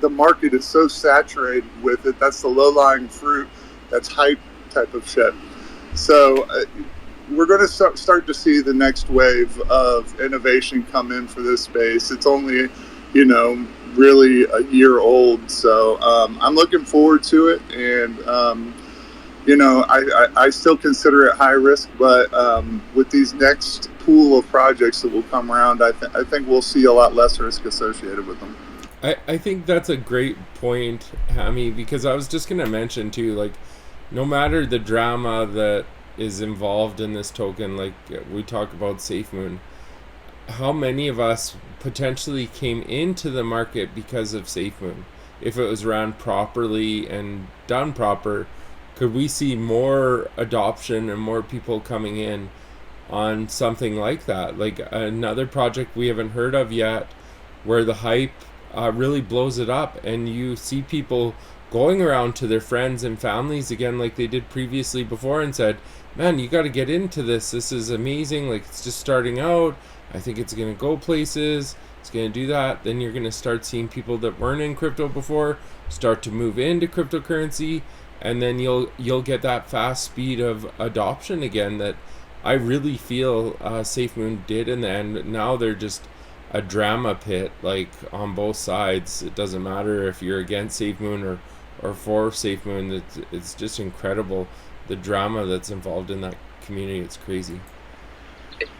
[SPEAKER 8] the market is so saturated with it. That's the low-lying fruit. That's hype type of shit. So we're going to start to see the next wave of innovation come in for this space. It's only, really a year old. So I'm looking forward to it. And, I still consider it high risk, but with these next pool of projects that will come around, I think we'll see a lot less risk associated with them.
[SPEAKER 2] I think that's a great point, Hammy, because I was just going to mention too, like, no matter the drama that is involved in this token, like we talk about SafeMoon, how many of us potentially came into the market because of SafeMoon? If it was ran properly and done proper, could we see more adoption and more people coming in on something like that? Like another project we haven't heard of yet, where the hype really blows it up, and you see people going around to their friends and families again, like they did previously before, and said, man, you got to get into this. This is amazing. Like, it's just starting out. I think it's going to go places. It's going to do that. Then you're going to start seeing people that weren't in crypto before start to move into cryptocurrency, and then you'll get that fast speed of adoption again that I really feel SafeMoon did in the end. Now they're just a drama pit, like on both sides. It doesn't matter if you're against SafeMoon or for SafeMoon. It's just incredible, the drama that's involved in that community. It's crazy.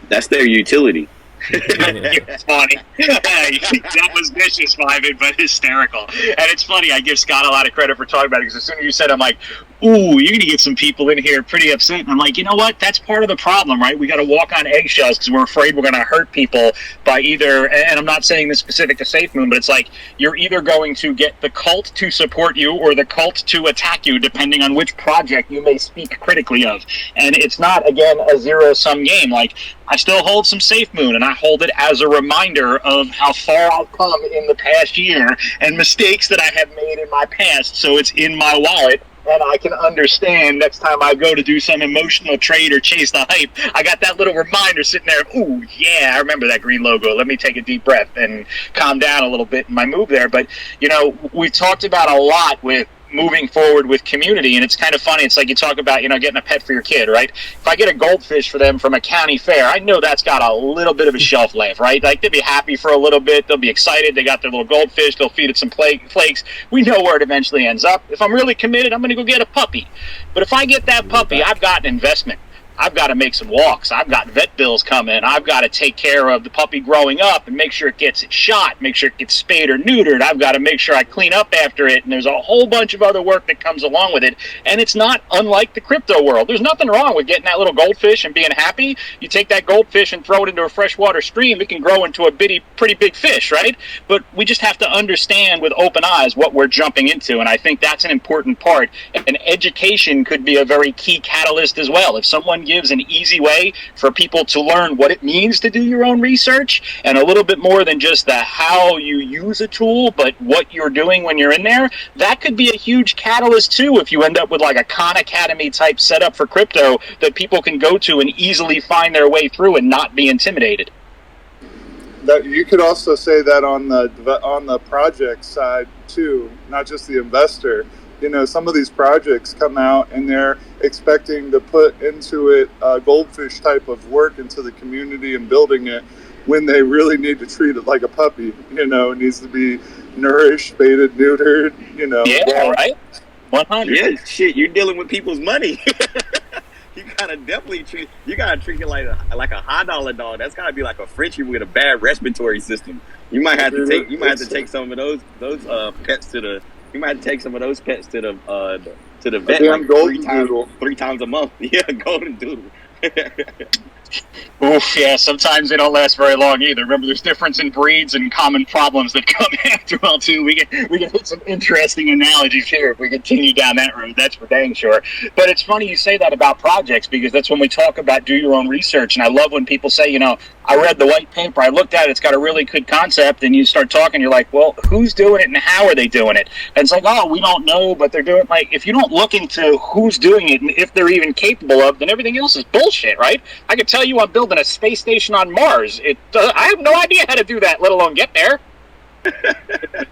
[SPEAKER 1] That's their utility.
[SPEAKER 3] It's funny. That was vicious, Ivan, but hysterical. And it's funny. I give Scott a lot of credit for talking about it, because as soon as you said, I'm like, ooh, you're going to get some people in here pretty upset. And I'm like, you know what? That's part of the problem, right? We got to walk on eggshells because we're afraid we're going to hurt people by either, and I'm not saying this specific to SafeMoon, but it's like you're either going to get the cult to support you or the cult to attack you, depending on which project you may speak critically of. And it's not, again, a zero-sum game. Like, I still hold some SafeMoon, and I hold it as a reminder of how far I've come in the past year and mistakes that I have made in my past. So it's in my wallet, and I can understand next time I go to do some emotional trade or chase the hype, I got that little reminder sitting there. Ooh, yeah, I remember that green logo. Let me take a deep breath and calm down a little bit in my move there. But, you know, we've talked about a lot with moving forward with community, and it's kind of funny. It's like you talk about, you know, getting a pet for your kid, right? If I get a goldfish for them from a county fair, I know that's got a little bit of a shelf life, right? Like, they'll be happy for a little bit, they'll be excited, they got their little goldfish, they'll feed it some flakes. We know where it eventually ends up. If I'm really committed, I'm going to go get a puppy. But if I get that puppy, I've got an investment. I've got to make some walks. I've got vet bills coming. I've got to take care of the puppy growing up and make sure it gets shot, make sure it gets spayed or neutered. I've got to make sure I clean up after it. And there's a whole bunch of other work that comes along with it. And it's not unlike the crypto world. There's nothing wrong with getting that little goldfish and being happy. You take that goldfish and throw it into a freshwater stream, it can grow into a pretty big fish, right? But we just have to understand with open eyes what we're jumping into. And I think that's an important part. And education could be a very key catalyst as well. If someone gives an easy way for people to learn what it means to do your own research, and a little bit more than just the how you use a tool, but what you're doing when you're in there, that could be a huge catalyst too if you end up with like a Khan Academy type setup for crypto that people can go to and easily find their way through and not be intimidated.
[SPEAKER 8] That you could also say that on the project side too, not just the investor. You know, some of these projects come out and they're expecting to put into it goldfish type of work into the community and building it, when they really need to treat it like a puppy. You know, it needs to be nourished, spayed, neutered. You know.
[SPEAKER 3] Yeah, right. 100.
[SPEAKER 1] Yeah, shit, you're dealing with people's money. You gotta definitely treat it like a HODL dog. That's gotta be like a Frenchie with a bad respiratory system. You might have to take some of those pets to the. You might take some of those pets to the vet like three times a month. Yeah, golden doodle.
[SPEAKER 3] Oof, yeah, sometimes they don't last very long either. Remember, there's difference in breeds and common problems that come after all, too. We can hit some interesting analogies here if we continue down that road, that's for dang sure. But it's funny you say that about projects, because that's when we talk about do your own research. And I love when people say, you know, I read the white paper, I looked at it, it's got a really good concept, and you start talking, you're like, well, who's doing it and how are they doing it? And it's like, oh, we don't know, but they're doing it. Like, if you don't look into who's doing it and if they're even capable of, then everything else is bullshit, right? I could tell you I'm building a space station on Mars. I have no idea how to do that, let alone get there.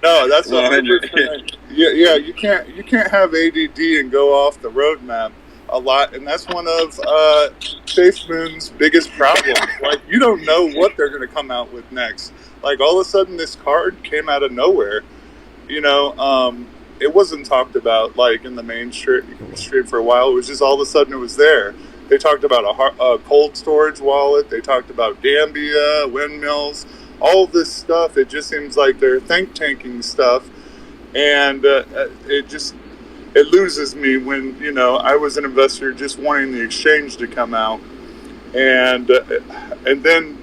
[SPEAKER 8] No, that's 100%. Yeah, you can't have ADD and go off the roadmap a lot, and that's one of SafeMoon's biggest problems. Like, you don't know what they're going to come out with next. Like, all of a sudden, this card came out of nowhere. You know, it wasn't talked about like in the mainstream for a while. It was just all of a sudden it was there. They talked about a cold storage wallet. They talked about Gambia, windmills, all this stuff. It just seems like they're think tanking stuff, and it loses me when, you know, I was an investor just wanting the exchange to come out, and then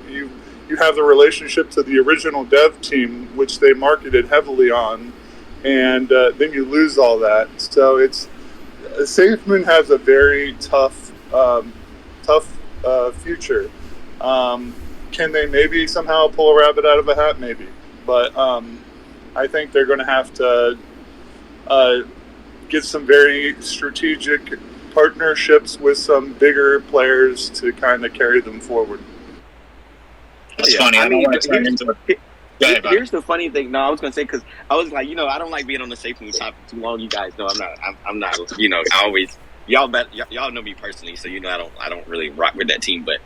[SPEAKER 8] you have the relationship to the original dev team, which they marketed heavily on, and then you lose all that. So it's SafeMoon has a very tough future. Can they maybe somehow pull a rabbit out of a hat? Maybe, but I think they're going to have to get some very strategic partnerships with some bigger players to kind of carry them forward.
[SPEAKER 3] That's funny. I don't want to turn into it.
[SPEAKER 1] Here's the funny thing. No, I was going to say, because I was like, you know, I don't like being on the SafeMoon topic too long. You guys know I'm not, you know, I always, y'all know me personally, so you know I don't really rock with that team. But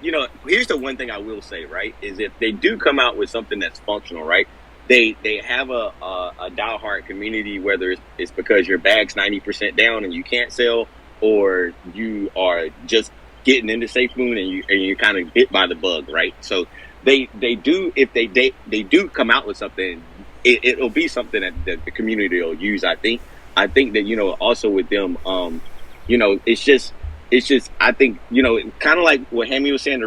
[SPEAKER 1] you know, here's the one thing I will say, right, is if they do come out with something that's functional, right, they have a diehard community, whether it's because your bag's 90% down and you can't sell, or you are just getting into SafeMoon and you're kind of bit by the bug, right? So they do, if they do come out with something, it'll be something that the community will use. I I think that, also with them, it's just I think, kind of like what Hammy was saying,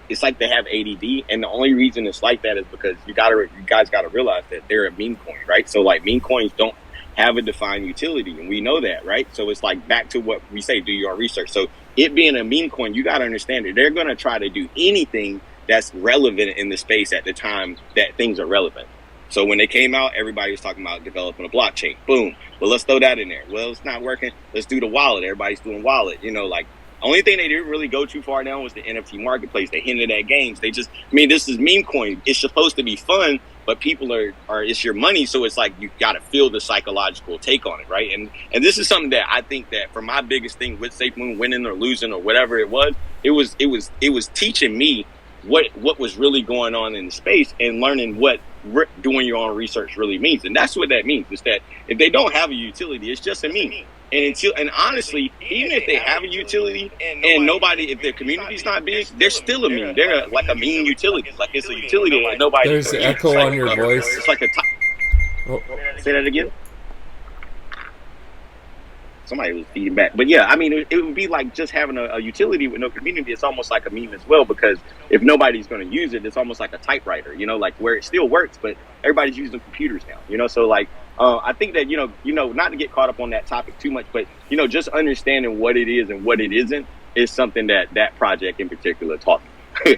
[SPEAKER 1] it's like they have ADD, and the only reason it's like that is because you guys gotta realize that they're a meme coin, right? So like meme coins don't have a defined utility, and we know that, right? So it's like back to what we say, do your own research. So it being a meme coin, you gotta understand that they're gonna try to do anything that's relevant in the space at the time that things are relevant. So when they came out, everybody was talking about developing a blockchain. Boom. Well, let's throw that in there. Well, it's not working. Let's do the wallet. Everybody's doing wallet. Like, only thing they didn't really go too far down was the NFT marketplace. They hinted at games. This is meme coin. It's supposed to be fun, but people are it's your money. So it's like, you got to feel the psychological take on it, right? And this is something that I think that for my biggest thing with SafeMoon winning or losing or whatever it was teaching me what was really going on in the space and learning what doing your own research really means. And that's what that means, is that if they don't have a utility, it's just a meme. And honestly, even if they have a utility and if their community's not big, they're still a meme. They're like a meme utility. Like, it's a utility that nobody.
[SPEAKER 2] There's echo on your voice.
[SPEAKER 1] It's like say that again. Somebody was feeding back. But yeah, it would be like just having a utility with no community. It's almost like a meme as well, because if nobody's going to use it, it's almost like a typewriter, like where it still works, but everybody's using computers now, so like, I think that, not to get caught up on that topic too much, but, just understanding what it is and what it isn't is something that project in particular taught me.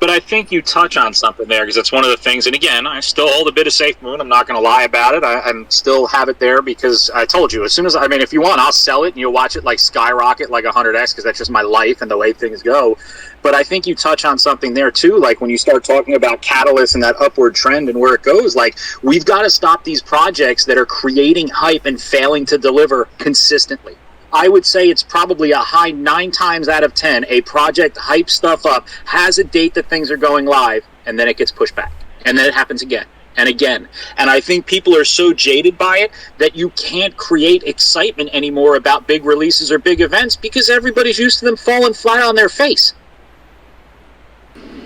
[SPEAKER 3] But I think you touch on something there, because it's one of the things, and again, I still hold a bit of SafeMoon. I'm not going to lie about it. I still have it there because I told you, as soon as, if you want, I'll sell it and you'll watch it like skyrocket like 100x, because that's just my life and the way things go. But I think you touch on something there too, like when you start talking about catalysts and that upward trend and where it goes, like, we've got to stop these projects that are creating hype and failing to deliver consistently. I would say it's probably a high 9 times out of 10, a project hypes stuff up, has a date that things are going live, and then it gets pushed back. And then it happens again and again. And I think people are so jaded by it that you can't create excitement anymore about big releases or big events, because everybody's used to them falling flat on their face.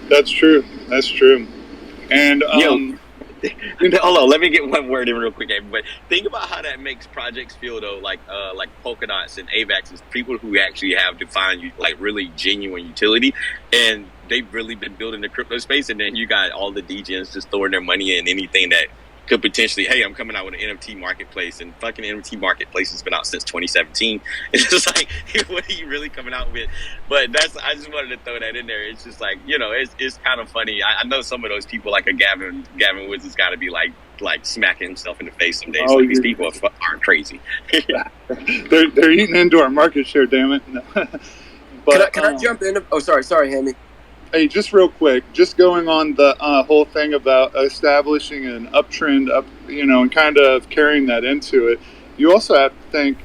[SPEAKER 8] That's true. And
[SPEAKER 1] hold on, let me get one word in real quick, but think about how that makes projects feel though, like Polkadots and AVAX, is people who actually have defined like really genuine utility, and they've really been building the crypto space, and then you got all the DGens just throwing their money in anything that could potentially, hey, I'm coming out with an NFT marketplace, and fucking NFT marketplace has been out since 2017. It's just like, what are you really coming out with? But I just wanted to throw that in there. It's just like, it's kind of funny. I know some of those people, like a Gavin Woods, has got to be like smacking himself in the face some days. Like, these people are crazy.
[SPEAKER 8] they're eating into our market share, damn it. But,
[SPEAKER 5] can I jump in? Oh, sorry, Hammy.
[SPEAKER 8] Hey, just real quick, just going on the whole thing about establishing an uptrend, and kind of carrying that into it. You also have to think,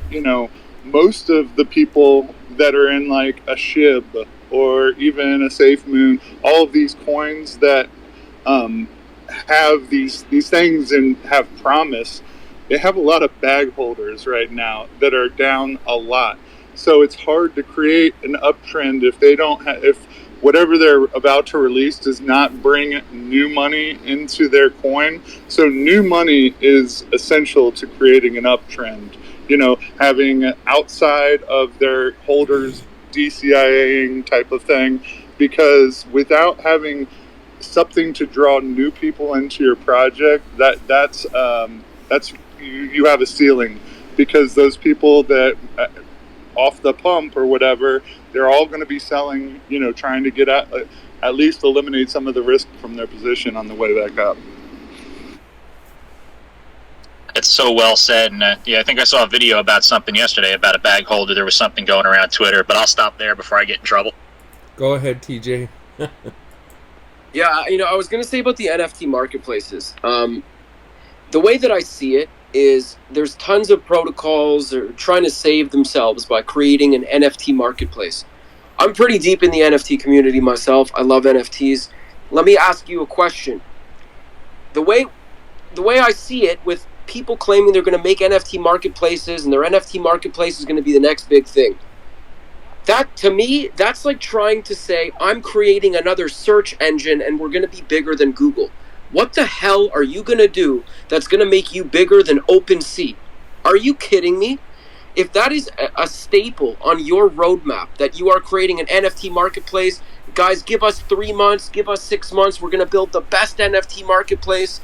[SPEAKER 8] most of the people that are in like a SHIB or even a SafeMoon, all of these coins that have these things and have promise, they have a lot of bag holders right now that are down a lot. So it's hard to create an uptrend if they don't if whatever they're about to release does not bring new money into their coin. So new money is essential to creating an uptrend. Having outside of their holders DCIAing type of thing, because without having something to draw new people into your project, that's you have a ceiling, because those people that off the pump or whatever, they're all going to be selling, trying to get at least eliminate some of the risk from their position on the way back up.
[SPEAKER 3] It's so well said. And I think I saw a video about something yesterday about a bag holder. There was something going around Twitter, but I'll stop there before I get in trouble.
[SPEAKER 2] Go ahead, TJ.
[SPEAKER 5] Yeah, I was going to say about the NFT marketplaces. The way that I see it is there's tons of protocols that are trying to save themselves by creating an NFT marketplace. I'm pretty deep in the NFT community myself. I love NFTs. Let me ask you a question. The way I see it, with people claiming they're going to make NFT marketplaces and their NFT marketplace is going to be the next big thing, that, to me, that's like trying to say, I'm creating another search engine and we're going to be bigger than Google. What the hell are you going to do that's going to make you bigger than OpenSea? Are you kidding me? If that is a staple on your roadmap, that you are creating an NFT marketplace, guys, give us 3 months, give us 6 months, we're going to build the best NFT marketplace.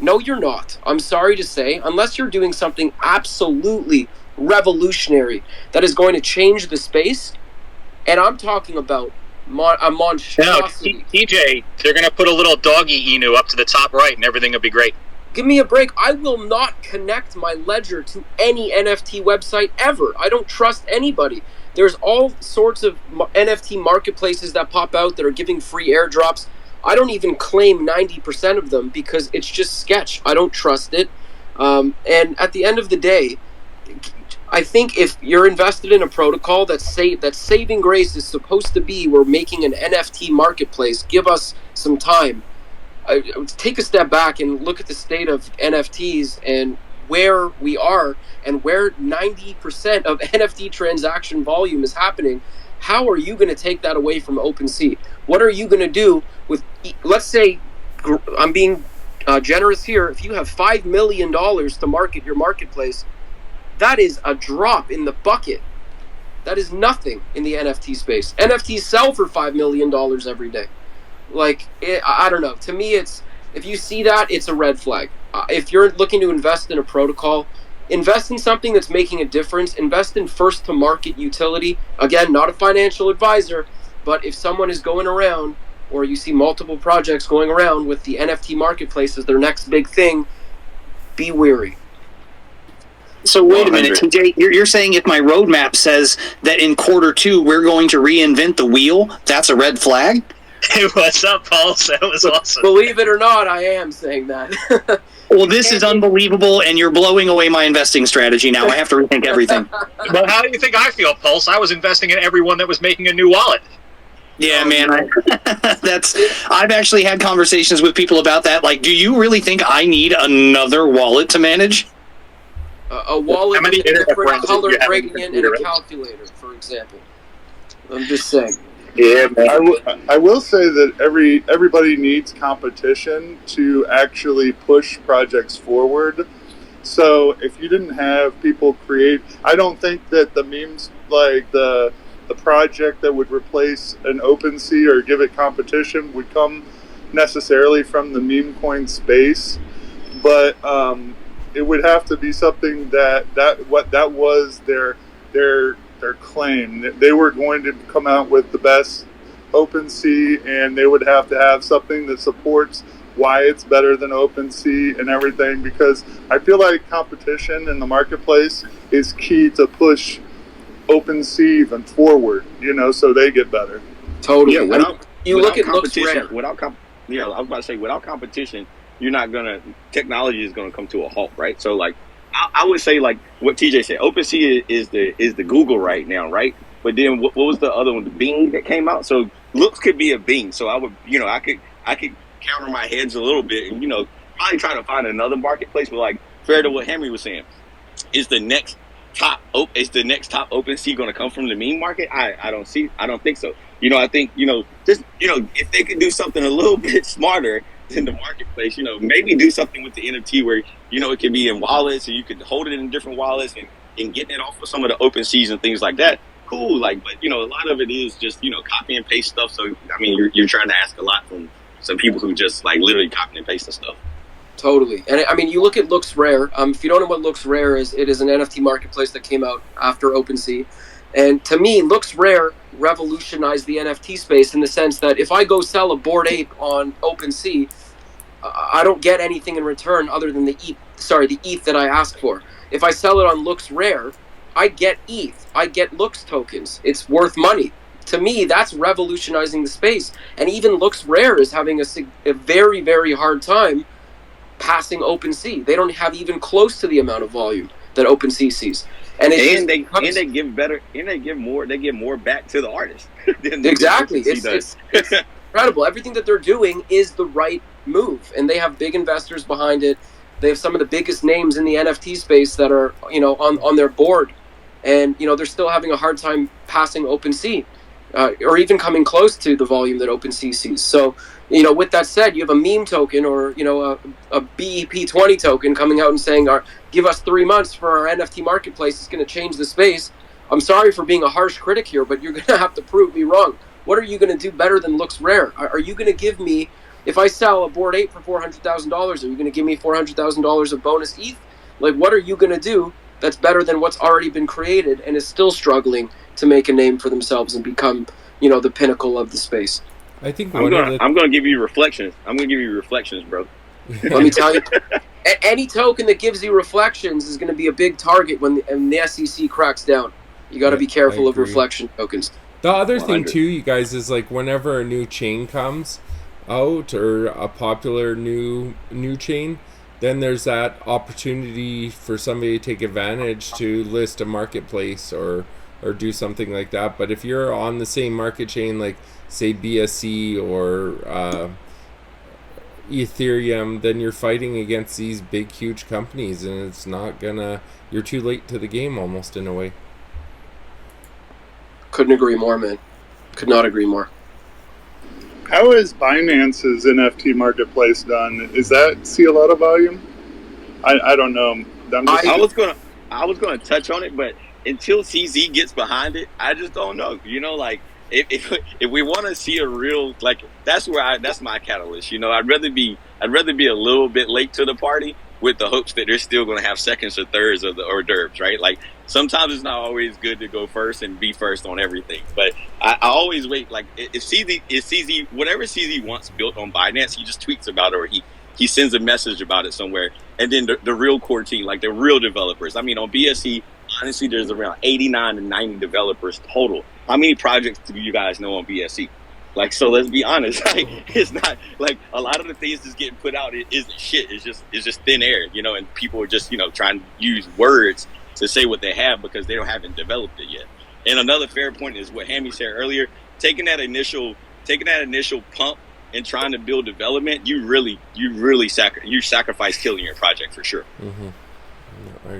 [SPEAKER 5] No, you're not. I'm sorry to say, unless you're doing something absolutely revolutionary that is going to change the space, and I'm talking about a monstrosity.
[SPEAKER 3] TJ, they're going to put a little doggy Inu up to the top right and everything will be great.
[SPEAKER 5] Give me a break. I will not connect my ledger to any NFT website ever. I don't trust anybody. There's all sorts of NFT marketplaces that pop out that are giving free airdrops. I don't even claim 90% of them because it's just sketch. I don't trust it. And at the end of the day, I think if you're invested in a protocol that saving grace is supposed to be, we're making an NFT marketplace, give us some time. Take a step back and look at the state of NFTs and where we are and where 90% of NFT transaction volume is happening. How are you going to take that away from OpenSea? What are you going to do with, let's say, I'm being generous here, if you have $5 million to market your marketplace, that is a drop in the bucket. That is nothing in the NFT space. NFTs sell for $5 million every day. Like, I don't know. To me, it's, if you see that, it's a red flag. If you're looking to invest in a protocol, invest in something that's making a difference. Invest in first to market utility. Again, not a financial advisor, but if someone is going around, or you see multiple projects going around with the NFT marketplace as their next big thing, be wary.
[SPEAKER 9] So wait a minute, TJ, you're saying if my roadmap says that in Q2 we're going to reinvent the wheel, that's a red flag?
[SPEAKER 3] Hey, what's up, Paul? That was awesome.
[SPEAKER 5] Believe it or not, I am saying that.
[SPEAKER 9] Well, this is unbelievable, and you're blowing away my investing strategy now. I have to rethink everything.
[SPEAKER 3] Well, how do you think I feel, Pulse? I was investing in everyone that was making a new wallet.
[SPEAKER 9] Yeah, man. I've actually had conversations with people about that. Like, do you really think I need another wallet to manage?
[SPEAKER 5] A wallet with a different color gradient and a calculator, for example. I'm just saying.
[SPEAKER 8] Yeah, I will say that everybody needs competition to actually push projects forward. So if you didn't have people create, I don't think that the memes, like the project that would replace an OpenSea or give it competition would come necessarily from the meme coin space, but it would have to be something that was their claim. They were going to come out with the best OpenSea, and they would have to have something that supports why it's better than OpenSea and everything, because I feel like competition in the marketplace is key to push OpenSea even forward, so they get better.
[SPEAKER 5] Totally.
[SPEAKER 1] Yeah,
[SPEAKER 5] look at competition.
[SPEAKER 1] I was about to say, without competition, technology is gonna come to a halt, right? So like, I would say, like what TJ said, OpenSea is the Google right now, right? But then what was the other one, the Bing that came out? So looks could be a Bing. So I would, I could counter my heads a little bit and probably try to find another marketplace. But like, fair to what Henry was saying, is the next top OpenSea going to come from the meme market? I don't think so. I think if they could do something a little bit smarter in the marketplace, maybe do something with the NFT where it can be in wallets and you could hold it in different wallets and getting it off of some of the OpenSeas and things like that. Cool, but a lot of it is just copy and paste stuff. So I mean, you're trying to ask a lot from some people who just like literally copy and paste the stuff.
[SPEAKER 5] Totally. And I mean, you look at Looks Rare. If you don't know what Looks Rare is, it is an NFT marketplace that came out after OpenSea. And to me, Looks Rare revolutionized the NFT space in the sense that if I go sell a Bored Ape on OpenSea, I don't get anything in return other than the ETH that I ask for. If I sell it on Looks Rare, I get ETH. I get Looks tokens. It's worth money. To me, that's revolutionizing the space. And even Looks Rare is having a very, very hard time passing OpenSea. They don't have even close to the amount of volume that OpenSea sees. And
[SPEAKER 1] they give more back to the artist.
[SPEAKER 5] Exactly. It's incredible. Everything that they're doing is the right move, and they have big investors behind it. They have some of the biggest names in the NFT space that are on their board, and they're still having a hard time passing OpenSea. or even coming close to the volume that OpenSea sees. So, with that said, you have a meme token or, a BEP20 token coming out and saying, give us 3 months for our NFT marketplace. It's going to change the space. I'm sorry for being a harsh critic here, but you're going to have to prove me wrong. What are you going to do better than looks rare? Are you going to give me, if I sell a Bored Ape for $400,000, are you going to give me $400,000 of bonus ETH? Like, what are you going to do that's better than what's already been created and is still struggling to make a name for themselves and become, the pinnacle of the space?
[SPEAKER 2] I think
[SPEAKER 1] I'm gonna give you reflections. I'm gonna give you reflections, bro.
[SPEAKER 5] Let me tell you, any token that gives you reflections is going to be a big target when the SEC cracks down. You got to be careful of reflection tokens.
[SPEAKER 2] The other thing too, you guys, is like whenever a new chain comes out or a popular new chain, then there's that opportunity for somebody to take advantage to list a marketplace or do something like that. But if you're on the same market chain, like say BSC or Ethereum, then you're fighting against these big, huge companies, and it's not gonna. You're too late to the game, almost, in a way.
[SPEAKER 5] Couldn't agree more, man. Could not agree more.
[SPEAKER 8] How is Binance's NFT marketplace done? Is that see a lot of volume? I don't know.
[SPEAKER 1] I was gonna touch on it, but until CZ gets behind it, I just don't know. Like if we want to see a real, like, that's my catalyst. I'd rather be a little bit late to the party with the hopes that they're still going to have seconds or thirds of the hors d'oeuvres, right? Like, sometimes it's not always good to go first and be first on everything. But I always wait. Like, if CZ, whatever CZ wants built on Binance, he just tweets about it or he sends a message about it somewhere. And then the real core team, like the real developers. I mean, on BSC, honestly, there's around 89 to 90 developers total. How many projects do you guys know on BSC? Like, so let's be honest. Like, it's not like a lot of the things that's getting put out. It isn't shit. It's just thin air, and people are just trying to use words to say what they have because they haven't developed it yet. And another fair point is what Hammy said earlier. Taking that initial pump and trying to build development, you sacrifice killing your project for sure.
[SPEAKER 2] Mm-hmm. I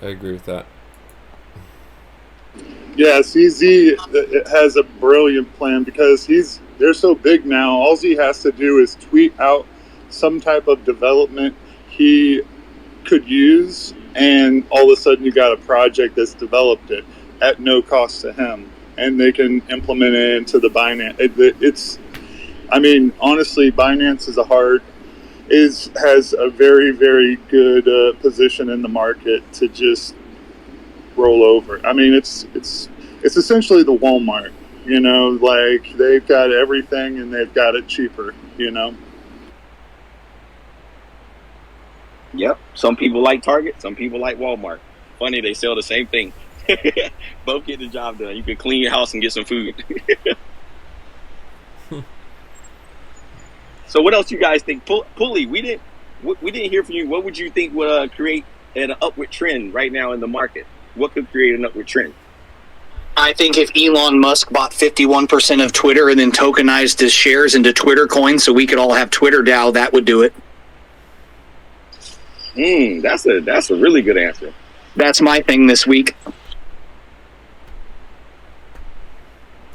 [SPEAKER 2] agree with that.
[SPEAKER 8] Yeah, CZ has a brilliant plan because they're so big now. All he has to do is tweet out some type of development he could use, and all of a sudden you got a project that's developed it at no cost to him, and they can implement it into the Binance. Honestly, Binance has a very, very good position in the market to just roll over. It's essentially the Walmart, like they've got everything and they've got it cheaper,
[SPEAKER 1] Yep. Some people like Target, some people like Walmart. Funny, they sell the same thing. Both get the job done. You can clean your house and get some food. So what else you guys think? Pulley, we didn't hear from you. What would you think would create an upward trend right now in the market? What could create an upward trend?
[SPEAKER 9] I think if Elon Musk bought 51% of Twitter and then tokenized his shares into Twitter coin so we could all have Twitter DAO, that would do it.
[SPEAKER 1] That's a really good answer.
[SPEAKER 9] That's my thing this week.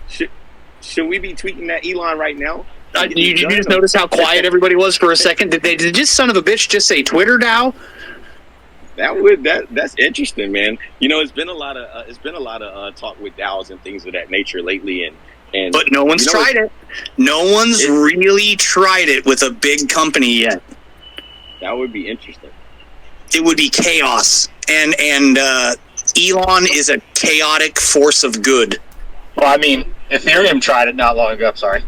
[SPEAKER 1] Should we be tweeting that Elon right now?
[SPEAKER 9] Did you just notice how quiet everybody was for a second? Did this son of a bitch just say Twitter DAO?
[SPEAKER 1] That's interesting, man. It's been a lot of talk with DAOs and things of that nature lately, and
[SPEAKER 9] but no one's tried it. No one's really tried it with a big company yet.
[SPEAKER 1] That would be interesting.
[SPEAKER 9] It would be chaos, and Elon is a chaotic force of good.
[SPEAKER 3] Well, Ethereum tried it not long ago. I'm sorry.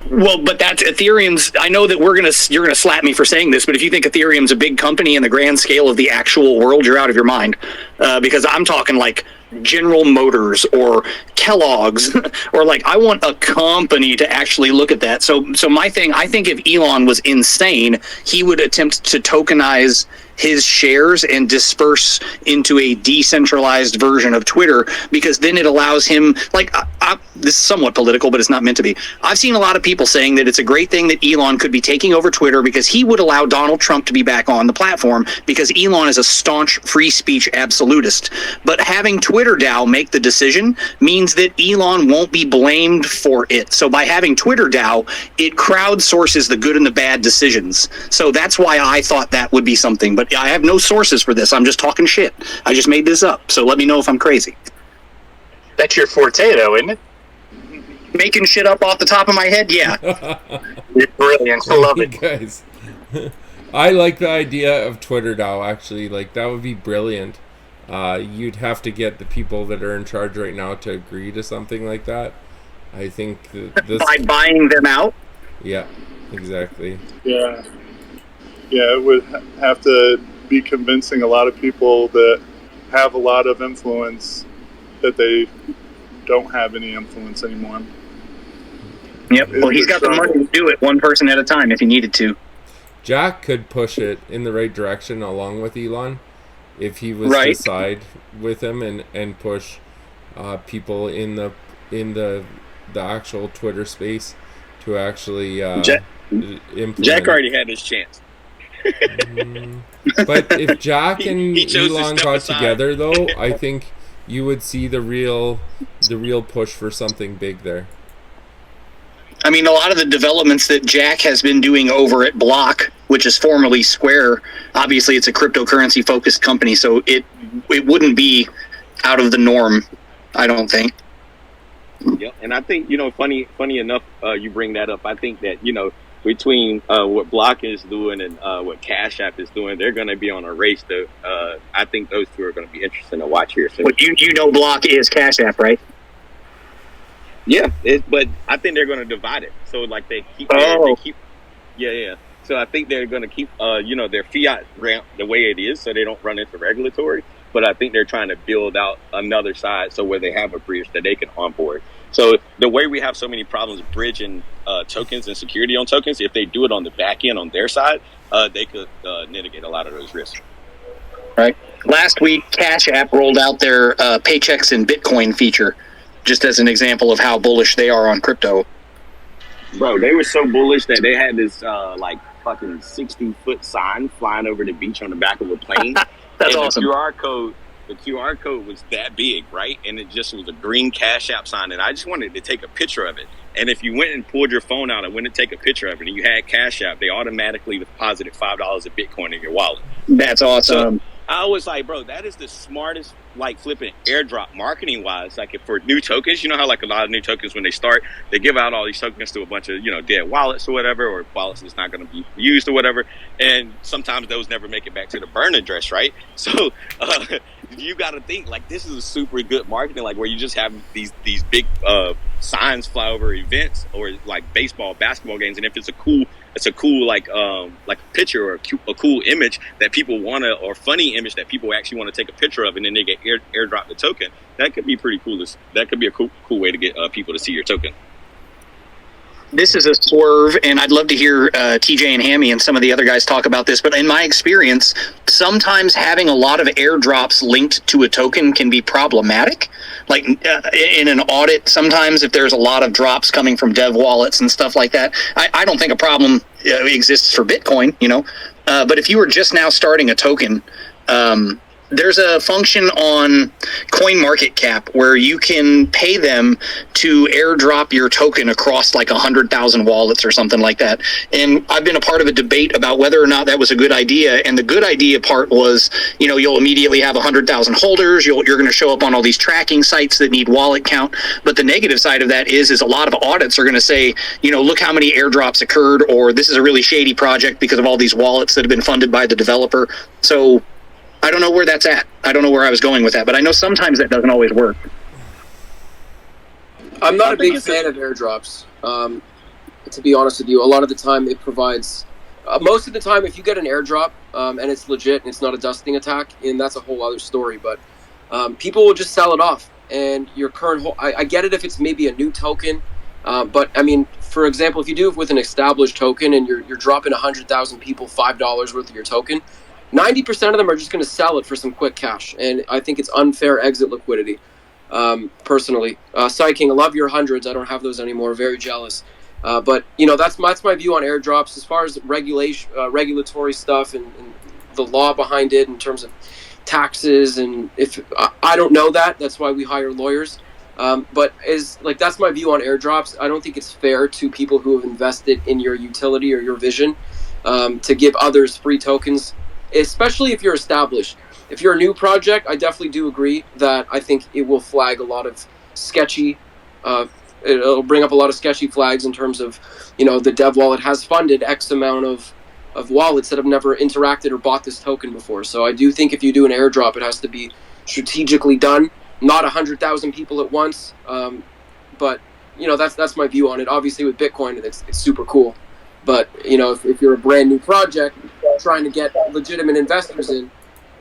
[SPEAKER 9] Well, but that's Ethereum's. I know that you're gonna slap me for saying this, but if you think Ethereum's a big company in the grand scale of the actual world, you're out of your mind. Because I'm talking like General Motors or Kellogg's, or like I want a company to actually look at that. So my thing, I think if Elon was insane, he would attempt to tokenize his shares and disperse into a decentralized version of Twitter, because then it allows him, like, this is somewhat political, but it's not meant to be. I've seen a lot of people saying that it's a great thing that Elon could be taking over Twitter because he would allow Donald Trump to be back on the platform, because Elon is a staunch free speech absolutist. absolutist. But having Twitter DAO make the decision means that Elon won't be blamed for it. So by having Twitter DAO, it crowdsources the good and the bad decisions. So that's why I thought that would be something. But I have no sources for this. I'm just talking shit. I just made this up. So let me know if I'm crazy.
[SPEAKER 3] That's your forte, though, isn't it?
[SPEAKER 9] Making shit up off the top of my head? Yeah.
[SPEAKER 3] It's brilliant. I love it.
[SPEAKER 2] Guys, I like the idea of Twitter DAO, actually. Like, that would be brilliant. You'd have to get the people that are in charge right now to agree to something like that. I think this...
[SPEAKER 9] By buying them out?
[SPEAKER 2] Yeah, exactly.
[SPEAKER 8] Yeah. Yeah, it would have to be convincing a lot of people that have a lot of influence that they don't have any influence anymore.
[SPEAKER 9] Yep. Well, he's got the money to do it one person at a time if he needed to.
[SPEAKER 2] Jack could push it in the right direction along with Elon if he was to side with him and push people in the actual Twitter space to actually implement.
[SPEAKER 1] Jack already had his chance.
[SPEAKER 2] But if Jack and Elon got
[SPEAKER 1] aside.
[SPEAKER 2] together, though, I think you would see the real push for something big there.
[SPEAKER 9] I mean, a lot of the developments that Jack has been doing over at Block, which is formerly Square, obviously it's a cryptocurrency focused company, so it wouldn't be out of the norm, I don't think.
[SPEAKER 1] Yeah, and I think, funny enough, you bring that up. I think that, between what Block is doing and what Cash App is doing, they're going to be on a race. I think those two are going to be interesting to watch here soon.
[SPEAKER 9] Well, you know Block is Cash App, right?
[SPEAKER 1] Yeah, but I think they're going to divide it. So, like, they keep... Yeah. So I think they're going to keep, their fiat ramp the way it is so they don't run into regulatory. But I think they're trying to build out another side so where they have a bridge that they can onboard. So the way we have so many problems bridging tokens and security on tokens, if they do it on the back end on their side, they could mitigate a lot of those risks.
[SPEAKER 9] Right. Last week, Cash App rolled out their paychecks in Bitcoin feature, just as an example of how bullish they are on crypto.
[SPEAKER 1] Bro, they were so bullish that they had this fucking 60-foot sign flying over the beach on the back of a plane.
[SPEAKER 9] That's awesome.
[SPEAKER 1] The QR code was that big, right? And it just was a green Cash App sign. And I just wanted to take a picture of it. And if you went and pulled your phone out and went to take a picture of it and you had Cash App, they automatically deposited $5 of Bitcoin in your wallet.
[SPEAKER 9] That's awesome.
[SPEAKER 1] So I was like, bro, that is the smartest, flipping airdrop marketing wise. Like, for new tokens, you know how, a lot of new tokens, when they start, they give out all these tokens to a bunch of, dead wallets or whatever, or wallets that's not going to be used or whatever. And sometimes those never make it back to the burn address, right? So you got to think, this is a super good marketing, where you just have these big signs fly over events or baseball, basketball games. And if it's a cool picture or a cool image that people want to, or funny image that people actually want to take a picture of, and then they get airdrop the token, that could be pretty cool. That could be a cool way to get people to see your token.
[SPEAKER 9] This is a swerve, and I'd love to hear TJ and Hammy and some of the other guys talk about this, but in my experience, sometimes having a lot of airdrops linked to a token can be problematic. In an audit, sometimes if there's a lot of drops coming from dev wallets and stuff like that, I don't think a problem exists for Bitcoin, but if you were just now starting a token, there's a function on CoinMarketCap where you can pay them to airdrop your token across 100,000 wallets or something like that. And I've been a part of a debate about whether or not that was a good idea. And the good idea part was, you'll immediately have 100,000 holders. You're going to show up on all these tracking sites that need wallet count. But the negative side of that is a lot of audits are going to say, look how many airdrops occurred, or this is a really shady project because of all these wallets that have been funded by the developer. So I don't know where that's at. I don't know where I was going with that, but I know sometimes that doesn't always work.
[SPEAKER 5] I'm not a big fan of airdrops. To be honest with you, a lot of the time it provides... most of the time, if you get an airdrop and it's legit and it's not a dusting attack, and that's a whole other story, but people will just sell it off. And your current... I get it if it's maybe a new token, but, I mean, for example, if you do it with an established token and you're dropping 100,000 people $5 worth of your token, 90% of them are just going to sell it for some quick cash, and I think it's unfair exit liquidity. Personally, Psyking, I love your hundreds. I don't have those anymore. Very jealous, but that's my view on airdrops. As far as regulatory stuff and the law behind it, in terms of taxes, and if I don't know that's why we hire lawyers. But that's my view on airdrops. I don't think it's fair to people who have invested in your utility or your vision to give others free tokens, especially if you're established. If you're a new project, I definitely do agree that I think it will flag a lot of sketchy. It'll bring up a lot of sketchy flags in terms of, the dev wallet has funded X amount of wallets that have never interacted or bought this token before. So I do think if you do an airdrop, it has to be strategically done, not 100,000 people at once. But that's my view on it. Obviously, with Bitcoin, it's super cool. But if you're a brand new project trying to get legitimate investors in,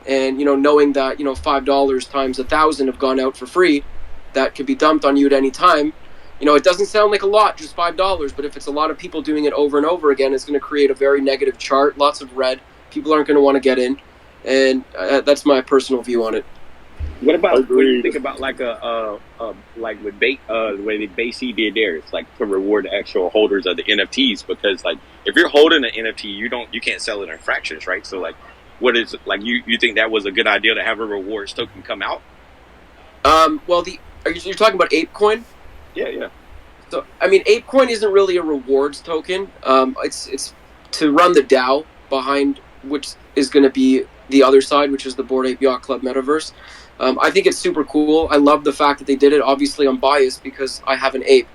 [SPEAKER 5] and knowing that $5 times 1,000 have gone out for free, that could be dumped on you at any time. It doesn't sound like a lot, just $5, but if it's a lot of people doing it over and over again, it's going to create a very negative chart, lots of red. People aren't going to want to get in, and that's my personal view on it.
[SPEAKER 10] What do you think about like like with the way BASE did theirs, like to reward the actual holders of the NFTs? Because like if you're holding an NFT, you can't sell it in fractions, right? So like, what is like you think that was a good idea to have a rewards token come out?
[SPEAKER 5] Well, you're talking about ApeCoin?
[SPEAKER 10] Yeah.
[SPEAKER 5] So I mean, ApeCoin isn't really a rewards token. It's to run the DAO behind, which is going to be the other side, which is the Bored Ape Yacht Club metaverse. I think it's super cool. I love the fact that they did it. Obviously, I'm biased because I have an ape.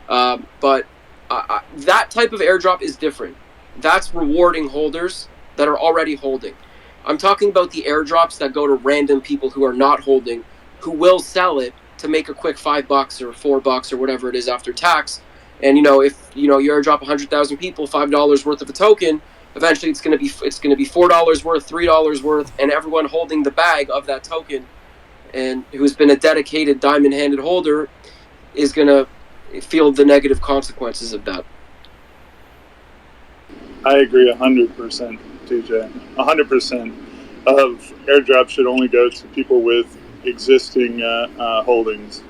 [SPEAKER 5] But that type of airdrop is different. That's rewarding holders that are already holding. I'm talking about the airdrops that go to random people who are not holding, who will sell it to make a quick $5 or $4 or whatever it is after tax. And if you airdrop 100,000 people $5 worth of a token, eventually it's going to be $4 worth, $3 worth, and everyone holding the bag of that token and who's been a dedicated diamond-handed holder is going to feel the negative consequences of that.
[SPEAKER 8] I agree 100%, TJ. 100% of airdrops should only go to people with existing holdings.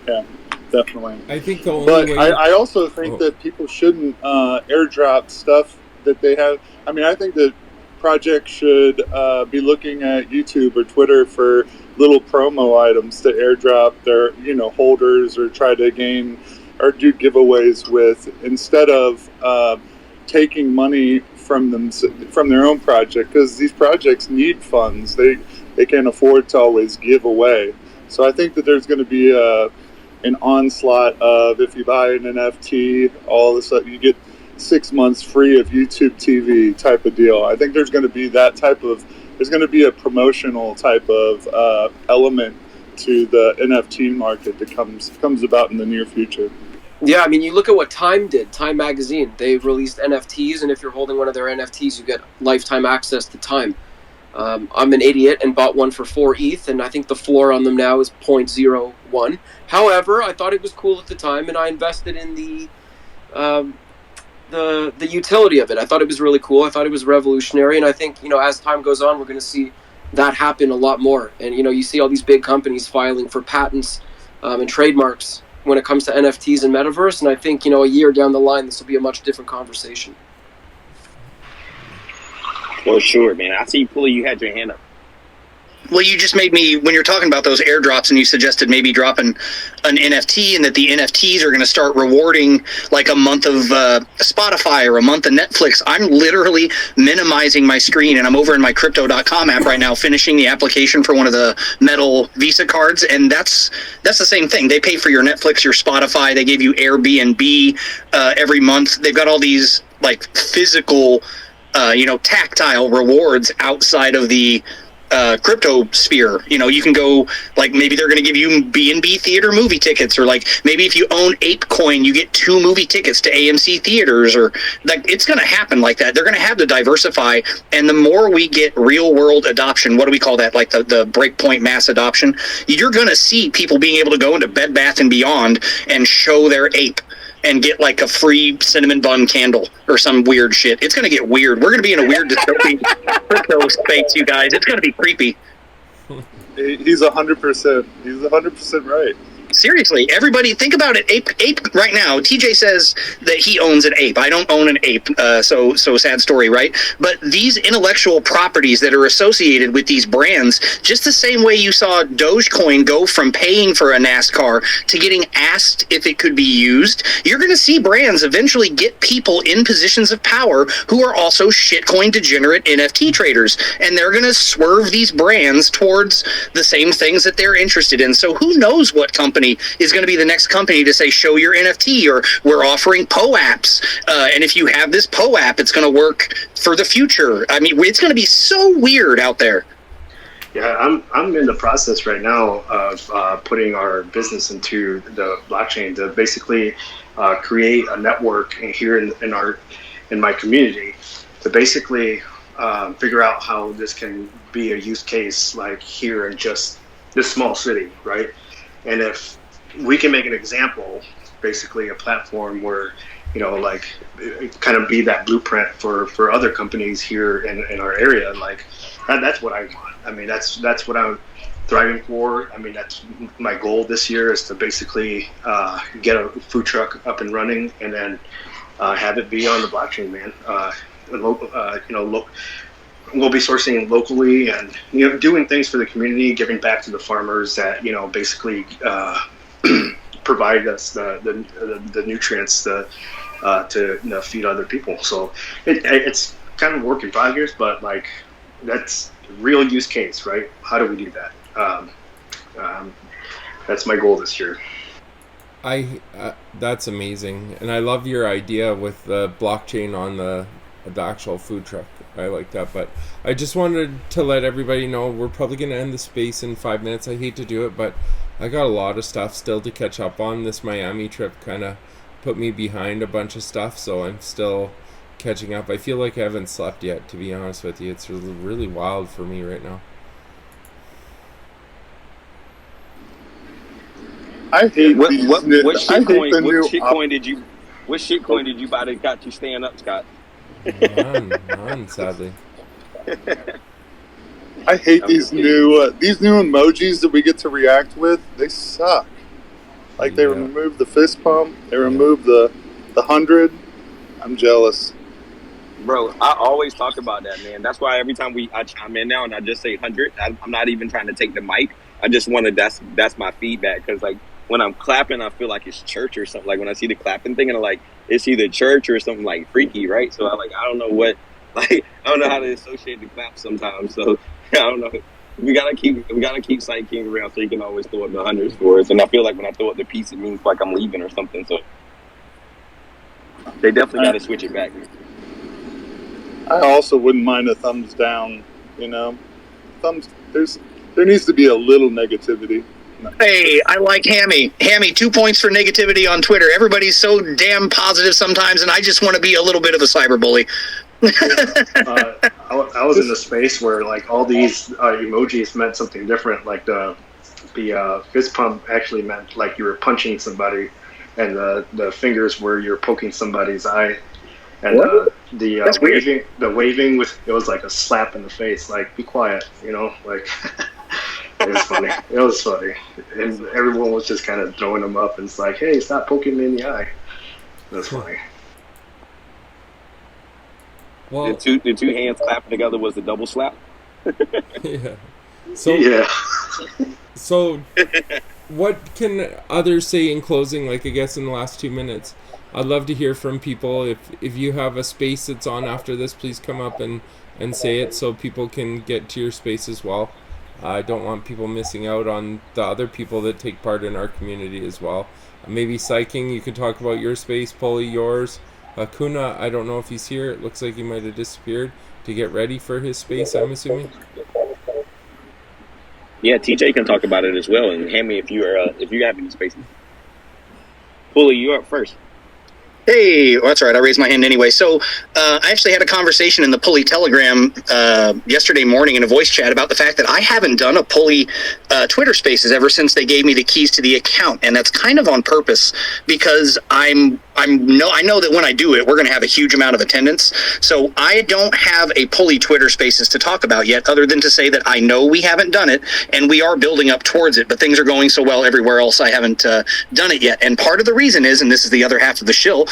[SPEAKER 8] Yeah, definitely.
[SPEAKER 2] I think the only way...
[SPEAKER 8] I also think that people shouldn't airdrop stuff that they have. I mean, I think that projects should be looking at YouTube or Twitter for little promo items to airdrop their holders or try to gain or do giveaways with, instead of taking money from their own project, because these projects need funds. They can't afford to always give away. So I think that there's going to be an onslaught of, if you buy an NFT, all of a sudden you get 6 months free of YouTube TV type of deal. I think there's going to be there's going to be a promotional type of element to the NFT market that comes about in the near future.
[SPEAKER 5] Yeah, I mean, you look at what Time did. Time magazine, they released NFTs, and if you're holding one of their NFTs, you get lifetime access to Time. I'm an idiot and bought one for 4 ETH, and I think the floor on them now is 0.01. However, I thought it was cool at the time, and I invested in the utility of it. I thought it was really cool. I thought it was revolutionary, and I think as time goes on, we're going to see that happen a lot more. And you see all these big companies filing for patents and trademarks when it comes to NFTs and metaverse, and I think a year down the line, this will be a much different conversation.
[SPEAKER 10] For sure, man. I see, Pulley, you had your hand up.
[SPEAKER 9] Well, you just made me, when you're talking about those airdrops and you suggested maybe dropping an NFT and that the NFTs are going to start rewarding like a month of Spotify or a month of Netflix. I'm literally minimizing my screen, and I'm over in my crypto.com app right now finishing the application for one of the metal Visa cards, and that's the same thing. They pay for your Netflix, your Spotify. They give you Airbnb every month. They've got all these like physical, tactile rewards outside of the crypto sphere. You can go, like, maybe they're going to give you B&B theater movie tickets, or like maybe if you own ApeCoin, you get 2 movie tickets to AMC theaters, or like it's going to happen like that. They're going to have to diversify, and the more we get real world adoption, what do we call that? Like the breakpoint mass adoption, you're going to see people being able to go into Bed Bath & Beyond and show their ape and get like a free cinnamon bun candle or some weird shit. It's going to get weird. We're going to be in a weird dystopian crypto space, you guys. It's going to be creepy.
[SPEAKER 8] He's 100%. He's 100% right.
[SPEAKER 9] seriously, everybody think about it. Ape right now, TJ says that he owns an ape. I don't own an ape, so sad story, right? But these intellectual properties that are associated with these brands, just the same way you saw Dogecoin go from paying for a NASCAR to getting asked if it could be used, you're going to see brands eventually get people in positions of power who are also shitcoin degenerate NFT traders, and they're going to swerve these brands towards the same things that they're interested in. So who knows what company is going to be the next company to say, show your NFT, or we're offering PO apps. And if you have this PO app, it's going to work for the future. I mean, it's going to be so weird out there.
[SPEAKER 6] Yeah, I'm in the process right now of putting our business into the blockchain to basically create a network here in my community to basically figure out how this can be a use case like here in just this small city, right? And if we can make an example, basically a platform where, you know, like kind of be that blueprint for other companies here in our area, like that's what I want. I mean, that's what I'm thriving for. I mean, that's my goal this year, is to basically get a food truck up and running, and then have it be on the blockchain, man. We'll be sourcing locally and, you know, doing things for the community, giving back to the farmers that, you know, basically provide us the nutrients to you know, feed other people. So it's kind of work in progress, but like that's real use case, right? How do we do that? That's my goal this year.
[SPEAKER 2] That's amazing, and I love your idea with the blockchain on the actual food truck. I like that, but I just wanted to let everybody know we're probably going to end the space in 5 minutes. I hate to do it, but I got a lot of stuff still to catch up on. This Miami trip kind of put me behind a bunch of stuff, so I'm still catching up. I feel like I haven't slept yet, to be honest with you. It's really wild for me right now.
[SPEAKER 8] I hate
[SPEAKER 10] what
[SPEAKER 8] these
[SPEAKER 10] what
[SPEAKER 8] new-
[SPEAKER 10] what
[SPEAKER 8] I hate
[SPEAKER 10] shitcoin
[SPEAKER 8] the new
[SPEAKER 10] what shitcoin did you buy that got you staying up, Scott?
[SPEAKER 2] None, sadly.
[SPEAKER 8] I hate these new emojis that we get to react with. They suck. Like they removed the fist pump. They removed the 100. I'm jealous.
[SPEAKER 10] Bro, I always talk about that, man. That's why every time I chime in now and I just say 100, I'm not even trying to take the mic. I just wanted, that's my feedback, because like when I'm clapping, I feel like it's church or something. Like when I see the clapping thing, and I'm like, it's either church or something like freaky, right? So I don't know what, like, I don't know how to associate the clap sometimes. So I don't know. We gotta keep Sight King around so you can always throw up the hundreds for us. And I feel like when I throw up the piece, it means like I'm leaving or something. So they definitely gotta switch it back.
[SPEAKER 8] I also wouldn't mind a thumbs down. You know, there needs to be a little negativity.
[SPEAKER 9] Hey, I like Hammy. Hammy, 2 points for negativity on Twitter. Everybody's so damn positive sometimes, and I just want to be a little bit of a cyberbully.
[SPEAKER 6] I was in a space where like all these emojis meant something different. Like the fist pump actually meant like you were punching somebody, and the fingers were you're poking somebody's eye, and the waving it was like a slap in the face. Like, be quiet, you know, like. It was funny. It was funny, and everyone was just kind of throwing them up, and it's like, "Hey, stop poking me in the eye." That's funny.
[SPEAKER 2] Well,
[SPEAKER 10] the two hands clapping together was a double slap.
[SPEAKER 2] Yeah. So, what can others say in closing? Like, I guess in the last 2 minutes, I'd love to hear from people. If you have a space that's on after this, please come up and say it so people can get to your space as well. I don't want people missing out on the other people that take part in our community as well. Maybe Psyking, you could talk about your space, Pulley, yours. Kuna, I don't know if he's here. It looks like he might have disappeared to get ready for his space, I'm assuming.
[SPEAKER 10] Yeah, TJ can talk about it as well. And Hammy, if you have any space. Pulley, you're up first.
[SPEAKER 9] Hey, well, that's right. I raised my hand anyway. So I actually had a conversation in the Pulley Telegram yesterday morning in a voice chat about the fact that I haven't done a Pulley Twitter Spaces ever since they gave me the keys to the account. And that's kind of on purpose because I'm I know that when I do it, we're going to have a huge amount of attendance. So I don't have a pulley Twitter Spaces to talk about yet, other than to say that I know we haven't done it, and we are building up towards it. But things are going so well everywhere else, I haven't done it yet. And part of the reason is, and this is the other half of the shill,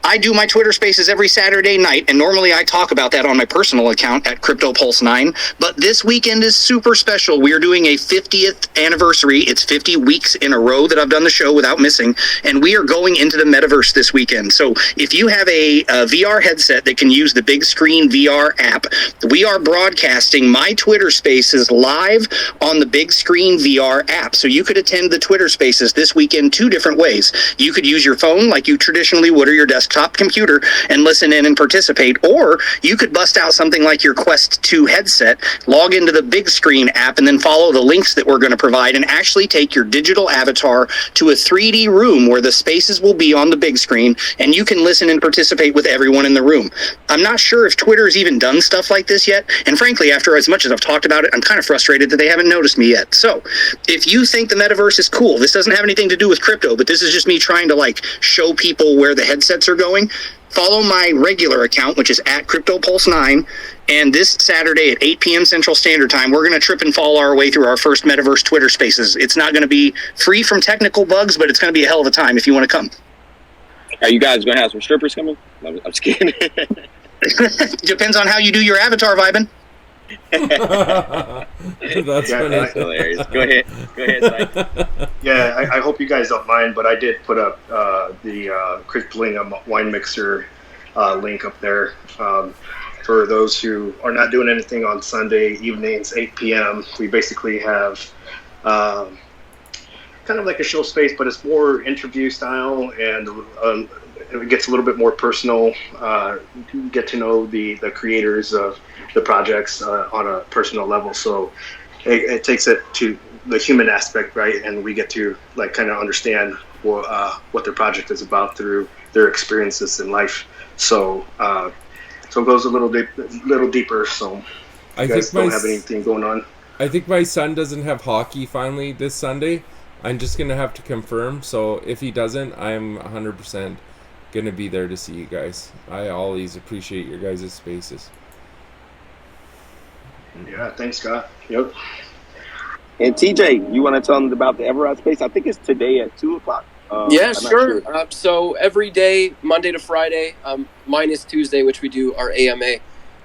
[SPEAKER 9] I do my Twitter Spaces every Saturday night, and normally I talk about that on my personal account at CryptoPulse9. But this weekend is super special. We are doing a 50th anniversary. It's 50 weeks in a row that I've done the show without missing, and we are going into the metaverse this weekend. So if you have a VR headset that can use the big screen VR app, we are broadcasting my Twitter Spaces live on the big screen VR app. So you could attend the Twitter Spaces this weekend 2 different ways. You could use your phone like you traditionally would, or your desktop computer, and listen in and participate, or you could bust out something like your Quest 2 headset, log into the big screen app, and then follow the links that we're going to provide and actually take your digital avatar to a 3D room where the spaces will be on the big screen, and you can listen and participate with everyone in the room. I'm not sure if Twitter's even done stuff like this yet, and frankly, after as much as I've talked about it, I'm kind of frustrated that they haven't noticed me yet. So if you think the metaverse is cool, this doesn't have anything to do with crypto, but this is just me trying to like show people where the headsets are going. Follow my regular account, which is at CryptoPulse9, and this Saturday at 8 p.m. Central Standard Time, we're going to trip and fall our way through our first Metaverse Twitter Spaces. It's not going to be free from technical bugs, but it's going to be a hell of a time if you want to come.
[SPEAKER 10] Are you guys going to have some strippers coming? I'm just kidding.
[SPEAKER 9] Depends on how you do your avatar vibing.
[SPEAKER 2] That's funny.
[SPEAKER 10] That's hilarious. Go ahead, Syke.
[SPEAKER 6] Yeah, I hope you guys don't mind, but I did put up the Crippling wine mixer link up there. For those who are not doing anything on Sunday evenings, 8 p.m., we basically have kind of like a show space, but it's more interview style, and it gets a little bit more personal. Get to know the creators of the projects on a personal level. So it takes it to the human aspect, right? And we get to like kind of understand what their project is about through their experiences in life. So so it goes a little deeper. So you guys don't have anything going on.
[SPEAKER 2] I think my son doesn't have hockey finally this Sunday. I'm just gonna have to confirm. So if he doesn't, I'm 100% gonna be there to see you guys. I always appreciate your guys' spaces.
[SPEAKER 6] Yeah, thanks, Scott. Yep.
[SPEAKER 10] And TJ, you want to tell them about the Everrise space? I think it's today at 2:00.
[SPEAKER 5] Yeah, sure. So every day, Monday to Friday, minus Tuesday, which we do our AMA.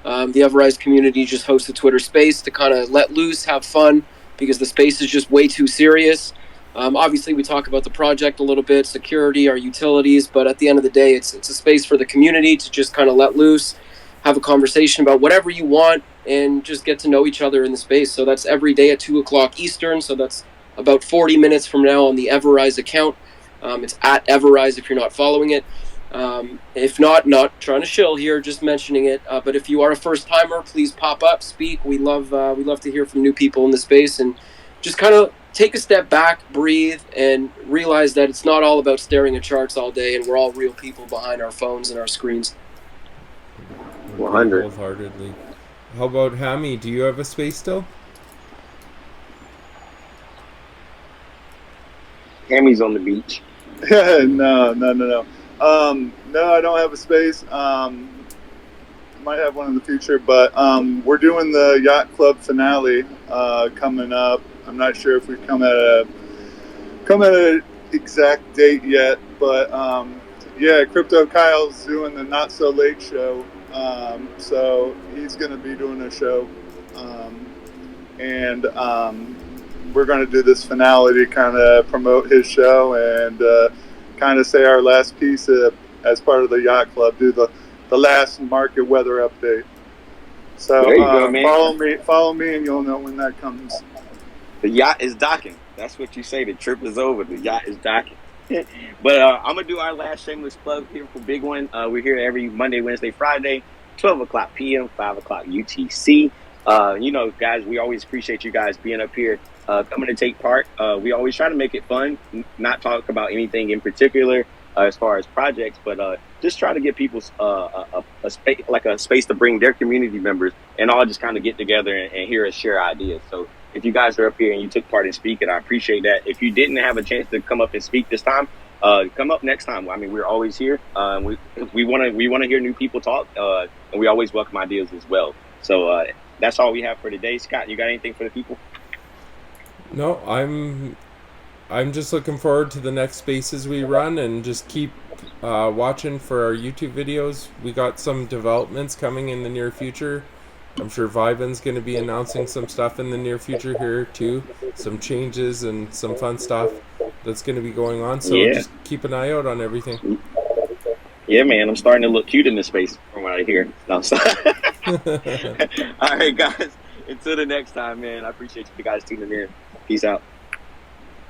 [SPEAKER 5] The Everrise community just hosts a Twitter space to kind of let loose, have fun, because the space is just way too serious. Obviously, we talk about the project a little bit, security, our utilities, but at the end of the day, it's a space for the community to just kind of let loose, have a conversation about whatever you want, and just get to know each other in the space. So that's every day at 2:00 Eastern. So that's about 40 minutes from now on the Everrise account. It's at Everrise if you're not following it. If not trying to shill here, just mentioning it. But if you are a first timer, please pop up, speak. We love to hear from new people in the space, and just kind of take a step back, breathe, and realize that it's not all about staring at charts all day, and we're all real people behind our phones and our screens.
[SPEAKER 10] 100.
[SPEAKER 2] Wholeheartedly. How about Hammy? Do you have a space still?
[SPEAKER 10] Hammy's on the beach.
[SPEAKER 8] No. No, I don't have a space. Might have one in the future, but we're doing the Yacht Club finale coming up. I'm not sure if we've come at an exact date yet, but yeah, Crypto Kyle's doing the Not So Late show, so he's going to be doing a show, and we're going to do this finale to kind of promote his show and kind of say our last piece as part of the Yacht Club, do the last market weather update. So
[SPEAKER 10] there you go, man.
[SPEAKER 8] Follow me, and you'll know when that comes.
[SPEAKER 10] The yacht is docking. That's what you say. The trip is over. The yacht is docking. But I'm going to do our last shameless plug here for BigONE. We're here every Monday, Wednesday, Friday, 12:00 p.m., 5:00 UTC. Guys, we always appreciate you guys being up here, coming to take part. We always try to make it fun, not talk about anything in particular as far as projects, but just try to give people a space to bring their community members and all just kind of get together and hear us share ideas. So if you guys are up here and you took part in speaking, I appreciate that. If you didn't have a chance to come up and speak this time, come up next time. I mean, we're always here. We want to hear new people talk, and we always welcome ideas as well. So that's all we have for today. Scott, you got anything for the people?
[SPEAKER 2] No, I'm just looking forward to the next spaces we run, and just keep watching for our YouTube videos. We got some developments coming in the near future. I'm sure Viben's going to be announcing some stuff in the near future here too. Some changes and some fun stuff that's going to be going on. So just keep an eye out on everything.
[SPEAKER 10] Yeah, man, I'm starting to look cute in this space from what I hear. No, all right, guys. Until the next time, man. I appreciate you guys tuning in. Peace out.